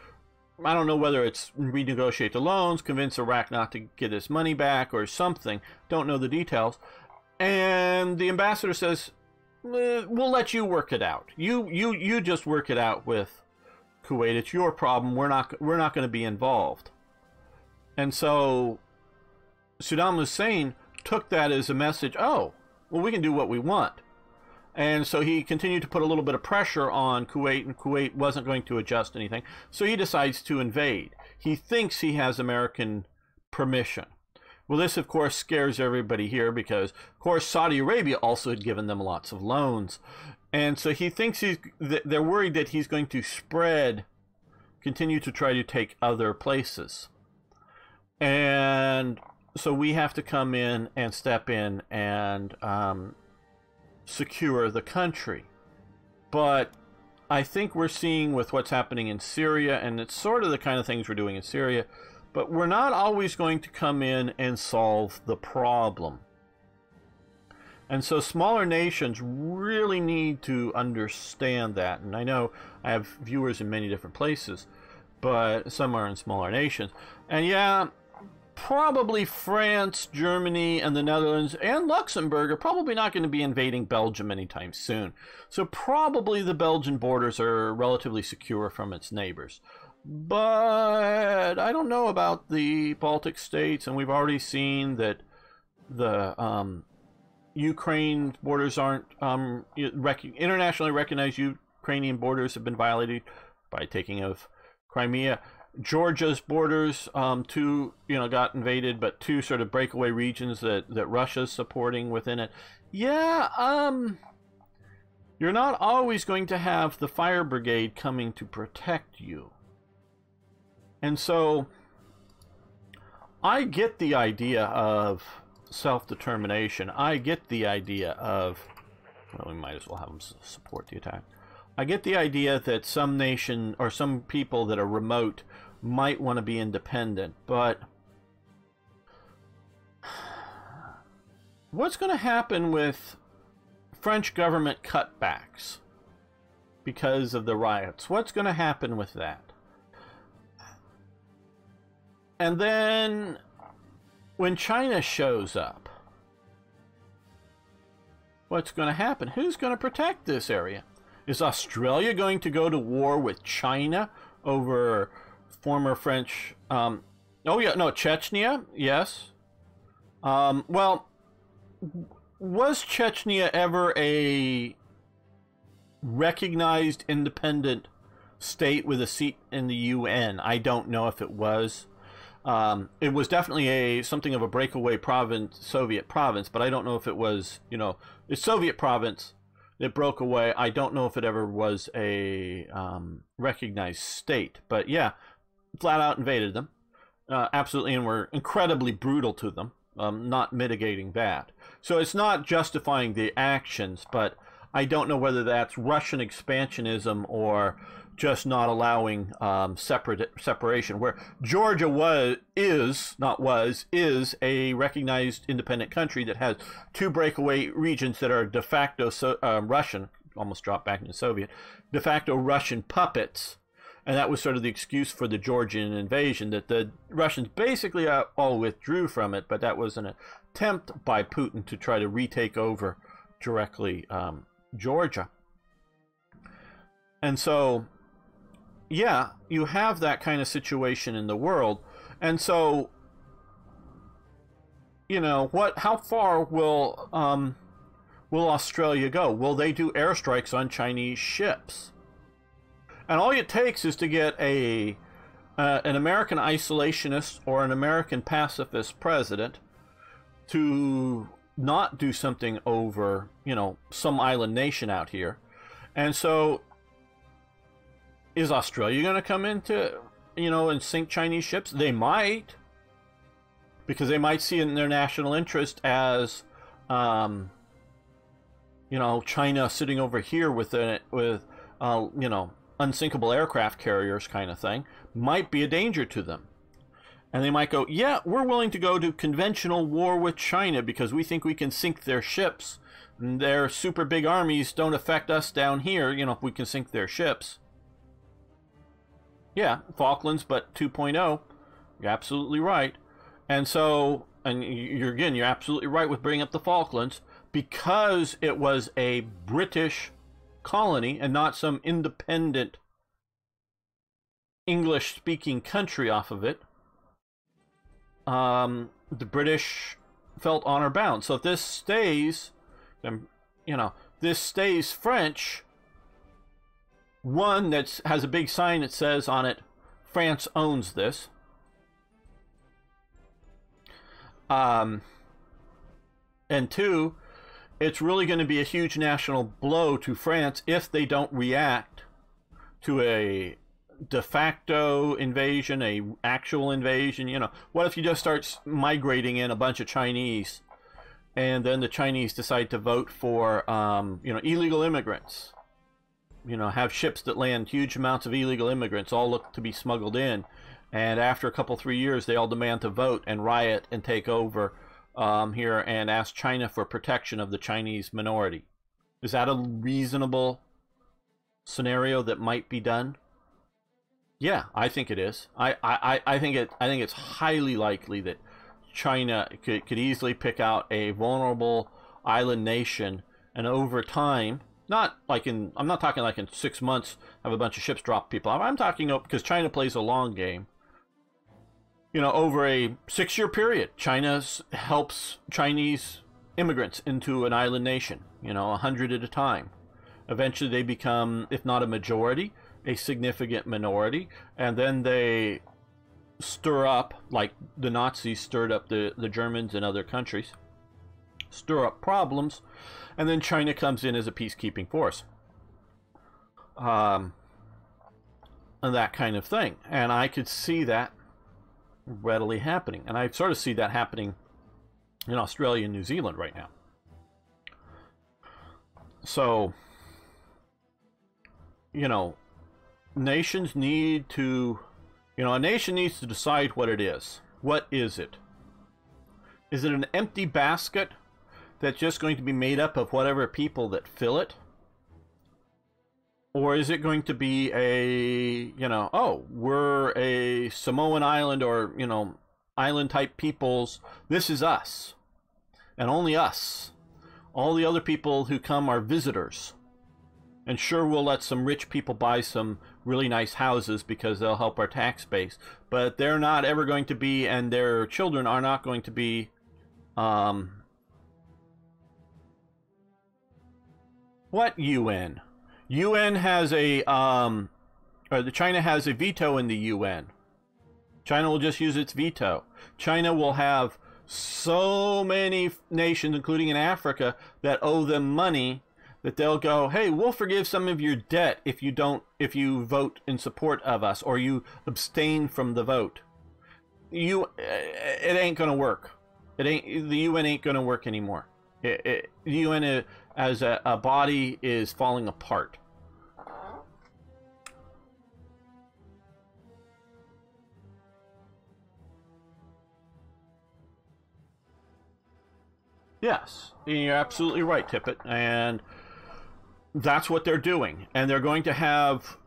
I don't know whether it's renegotiate the loans, convince Iraq not to get its money back, or something. Don't know the details. And the ambassador says, we'll let you work it out. You just work it out with Kuwait. It's your problem. We're not going to be involved. And so Saddam Hussein took that as a message, oh, well, we can do what we want. And so he continued to put a little bit of pressure on Kuwait, and Kuwait wasn't going to adjust anything. So he decides to invade. He thinks he has American permission. Well, this, of course, scares everybody here because, of course, Saudi Arabia also had given them lots of loans. And so he thinks they're worried that he's going to continue to try to take other places. And so we have to come in and step in and secure the country. But I think we're seeing with what's happening in Syria, and it's sort of the kind of things we're doing in Syria, but we're not always going to come in and solve the problem. And so smaller nations really need to understand that. And I know I have viewers in many different places, but some are in smaller nations. And yeah, probably France, Germany, and the Netherlands, and Luxembourg are probably not going to be invading Belgium anytime soon. So probably the Belgian borders are relatively secure from its neighbors. But I don't know about the Baltic states, and we've already seen that the Ukraine borders aren't internationally recognized. Ukrainian borders have been violated by taking of Crimea. Georgia's borders, two got invaded, but two sort of breakaway regions that Russia's supporting within it. Yeah, you're not always going to have the fire brigade coming to protect you. And so I get the idea of self-determination. I get the idea of, well, we might as well have them support the attack. I get the idea that some nation or some people that are remote might want to be independent, but what's going to happen with French government cutbacks because of the riots? What's going to happen with that? And then when China shows up, what's going to happen? Who's going to protect this area? Is Australia going to go to war with China over former French... Chechnya? Yes. Well, was Chechnya ever a recognized independent state with a seat in the UN? I don't know if it was. It was definitely something of a breakaway province, Soviet province, but I don't know if it was, a Soviet province that broke away. I don't know if it ever was a recognized state, but yeah, flat out invaded them, absolutely, and were incredibly brutal to them, not mitigating that. So it's not justifying the actions, but I don't know whether that's Russian expansionism or just not allowing separation, where Georgia is a recognized independent country that has two breakaway regions that are de facto Russian, almost dropped back into Soviet, de facto Russian puppets. And that was sort of the excuse for the Georgian invasion, that the Russians basically all withdrew from it, but that was an attempt by Putin to try to retake over directly Georgia. And so, yeah, you have that kind of situation in the world. And so, how far will Australia go? Will they do airstrikes on Chinese ships? And all it takes is to get an American isolationist or an American pacifist president to not do something over, some island nation out here. And so, is Australia going to come into, and sink Chinese ships? They might, because they might see in their national interest as, China sitting over here with unsinkable aircraft carriers kind of thing, might be a danger to them. And they might go, yeah, we're willing to go to conventional war with China because we think we can sink their ships. And their super big armies don't affect us down here, if we can sink their ships. Yeah, Falklands, but 2.0. You're absolutely right. And so, you're absolutely right with bringing up the Falklands, because it was a British colony and not some independent English-speaking country off of it. The British felt honor bound. So if this stays, this stays French, one that has a big sign that says on it, France owns this. And two, it's really going to be a huge national blow to France if they don't react to a de facto invasion, a actual invasion. What if you just start migrating in a bunch of Chinese, and then the Chinese decide to vote for, illegal immigrants? you know, have ships that land huge amounts of illegal immigrants, all look to be smuggled in, and after a couple 3 years, they all demand to vote and riot and take over here and ask China for protection of the Chinese minority. Is that a reasonable scenario that might be done? Yeah, I think it is. I think it's highly likely that China could easily pick out a vulnerable island nation, and over time, not like in, I'm not talking like in 6 months have a bunch of ships drop people. I'm talking because China plays a long game. You know, over a 6-year period, China helps Chinese immigrants into an island nation, you know, 100 at a time. Eventually they become, if not a majority, a significant minority, and then they stir up, like the Nazis stirred up the Germans and other countries, stir up problems, and then China comes in as a peacekeeping force. And that kind of thing. And I could see that readily happening. And I sort of see that happening in Australia and New Zealand right now. So, you know, nations need to, you know, a nation needs to decide what it is. What is it? Is it an empty basket that's just going to be made up of whatever people that fill it? Or is it going to be a, you know, oh, we're a Samoan island, or, you know, island type peoples. This is us. And only us. All the other people who come are visitors. And sure, we'll let some rich people buy some really nice houses because they'll help our tax base. But they're not ever going to be, and their children are not going to be, what UN? UN has a, China has a veto in the UN. China will just use its veto. China will have so many nations, including in Africa, that owe them money, that they'll go, hey, we'll forgive some of your debt if you vote in support of us, or you abstain from the vote. It ain't gonna work. The UN ain't gonna work anymore. The UN as a body is falling apart. Yes, you're absolutely right, Tippett, and that's what they're doing. And they're going to have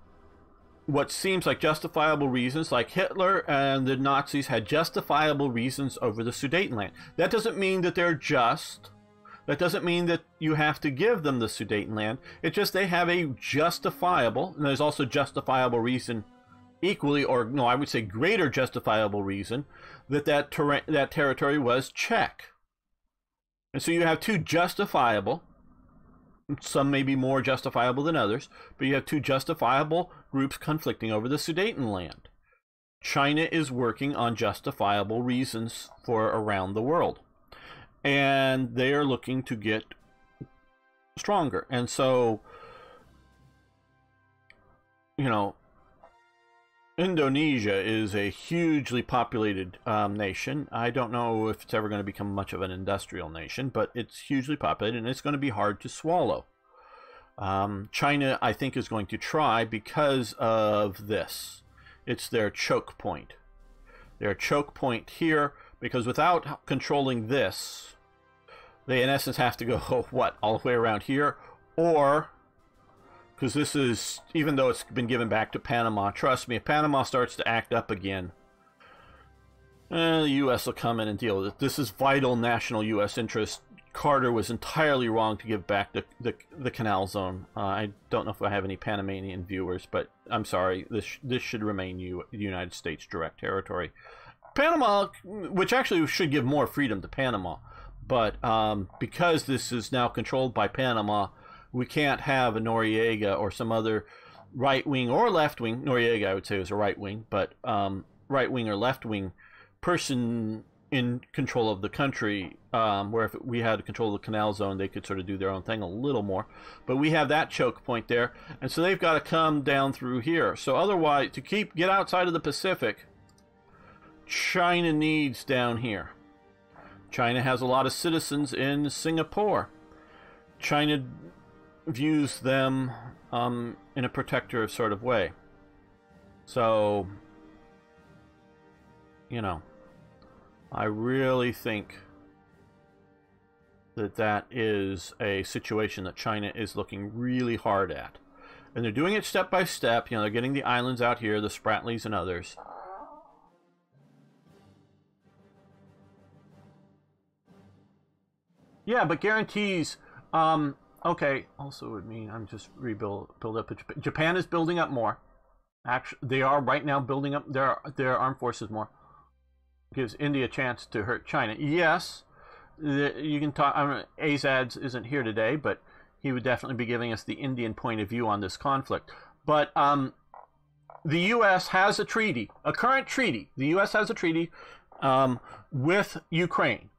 what seems like justifiable reasons, like Hitler and the Nazis had justifiable reasons over the Sudetenland. That doesn't mean that they're just. That doesn't mean that you have to give them the Sudetenland. It's just they have a justifiable, and there's also justifiable reason equally, or no, I would say greater justifiable reason, that territory was Czech. And so you have two justifiable, some may be more justifiable than others, but you have two justifiable groups conflicting over the Sudetenland. China is working on justifiable reasons for around the world. And they are looking to get stronger. And so, you know, Indonesia is a hugely populated nation. I don't know if it's ever going to become much of an industrial nation, but it's hugely populated, and it's going to be hard to swallow. China, I think, is going to try because of this. It's their choke point. Their choke point here, because without controlling this, they in essence have to go, what, all the way around here? Or, because this is, even though it's been given back to Panama, trust me, if Panama starts to act up again, the U.S. will come in and deal with it. This is vital national U.S. interest. Carter was entirely wrong to give back the canal zone. I don't know if I have any Panamanian viewers, but I'm sorry. This should remain United States direct territory. Panama, which actually should give more freedom to Panama, but because this is now controlled by Panama, we can't have a Noriega or some other right-wing or left-wing. Noriega, I would say, was a right-wing, but right-wing or left-wing person in control of the country, where if we had control of the canal zone, they could sort of do their own thing a little more. But we have that choke point there, and so they've got to come down through here. So otherwise, to get outside of the Pacific, China needs down here. China has a lot of citizens in Singapore. China views them in a protective sort of way. So, you know, I really think that that is a situation that China is looking really hard at. And they're doing it step by step. You know, they're getting the islands out here, the Spratlys and others. Yeah, but guarantees, okay, also would mean I'm just build up. Japan is building up more. Actually, they are right now building up their armed forces more. Gives India a chance to hurt China. Yes, you can talk. I mean, Azads isn't here today, but he would definitely be giving us the Indian point of view on this conflict. But the U.S. has a treaty, a current treaty. The U.S. has a treaty with Ukraine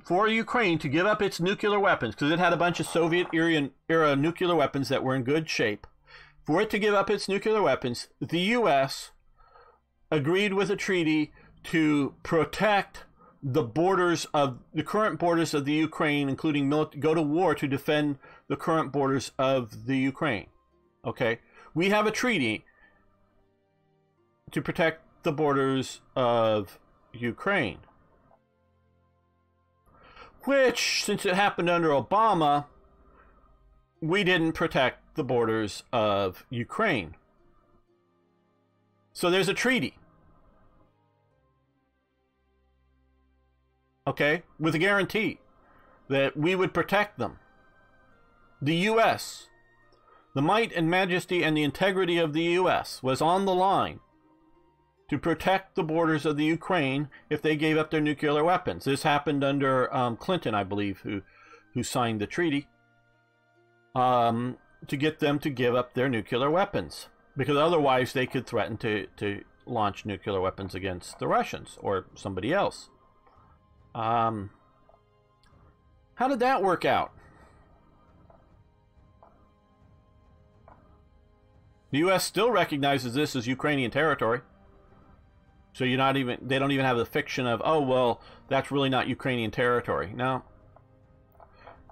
for Ukraine to give up its nuclear weapons, because it had a bunch of Soviet-era nuclear weapons that were in good shape. For it to give up its nuclear weapons, the U.S. agreed with a treaty to protect the borders of the current borders of the Ukraine, including go to war to defend the current borders of the Ukraine. Okay, we have a treaty to protect the borders of Ukraine, which, since it happened under Obama, we didn't protect the borders of Ukraine. So there's a treaty. Okay, with a guarantee that we would protect them. The U.S., the might and majesty and the integrity of the U.S. was on the line to protect the borders of the Ukraine if they gave up their nuclear weapons. This happened under Clinton, I believe, who signed the treaty to get them to give up their nuclear weapons, because otherwise they could threaten to launch nuclear weapons against the Russians or somebody else. How did that work out? The U.S. still recognizes this as Ukrainian territory. So they don't even have the fiction of, oh, well, that's really not Ukrainian territory. No.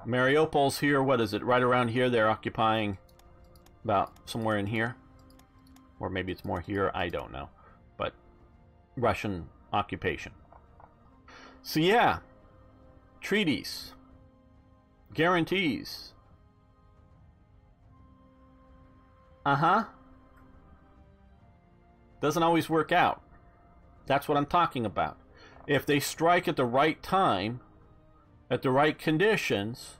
Mariupol's here, what is it? Right around here, they're occupying about somewhere in here. Or maybe it's more here, I don't know. But Russian occupation. So yeah, treaties, guarantees. Doesn't always work out. That's what I'm talking about. If they strike at the right time, at the right conditions,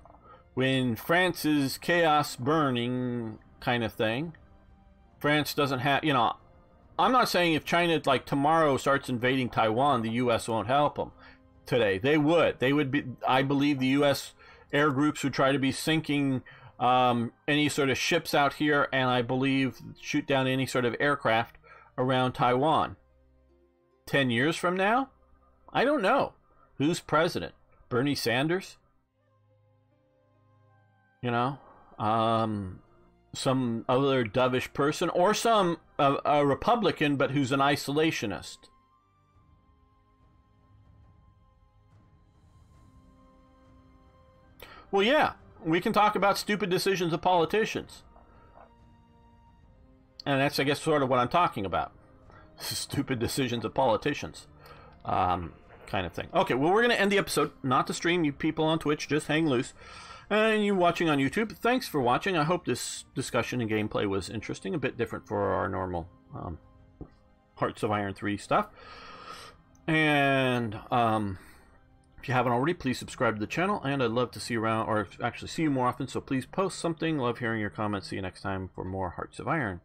when France is chaos burning kind of thing, France doesn't have, you know, I'm not saying if China, like, tomorrow starts invading Taiwan, the U.S. won't help them. Today they would be, I believe the U.S. air groups would try to be sinking any sort of ships out here, and I believe shoot down any sort of aircraft around Taiwan. 10 years from now, I don't know who's president. Bernie Sanders, you know, some other dovish person, or some a Republican but who's an isolationist. Well, yeah, we can talk about stupid decisions of politicians. And that's, I guess, sort of what I'm talking about. Stupid decisions of politicians. Kind of thing. Okay, well, we're going to end the episode. Not to stream. You people on Twitch, just hang loose. And you watching on YouTube, thanks for watching. I hope this discussion and gameplay was interesting. A bit different for our normal Hearts of Iron 3 stuff. And if you haven't already, please subscribe to the channel, and I'd love to see you around, or actually see you more often, so please post something. Love hearing your comments. See you next time for more Hearts of Iron.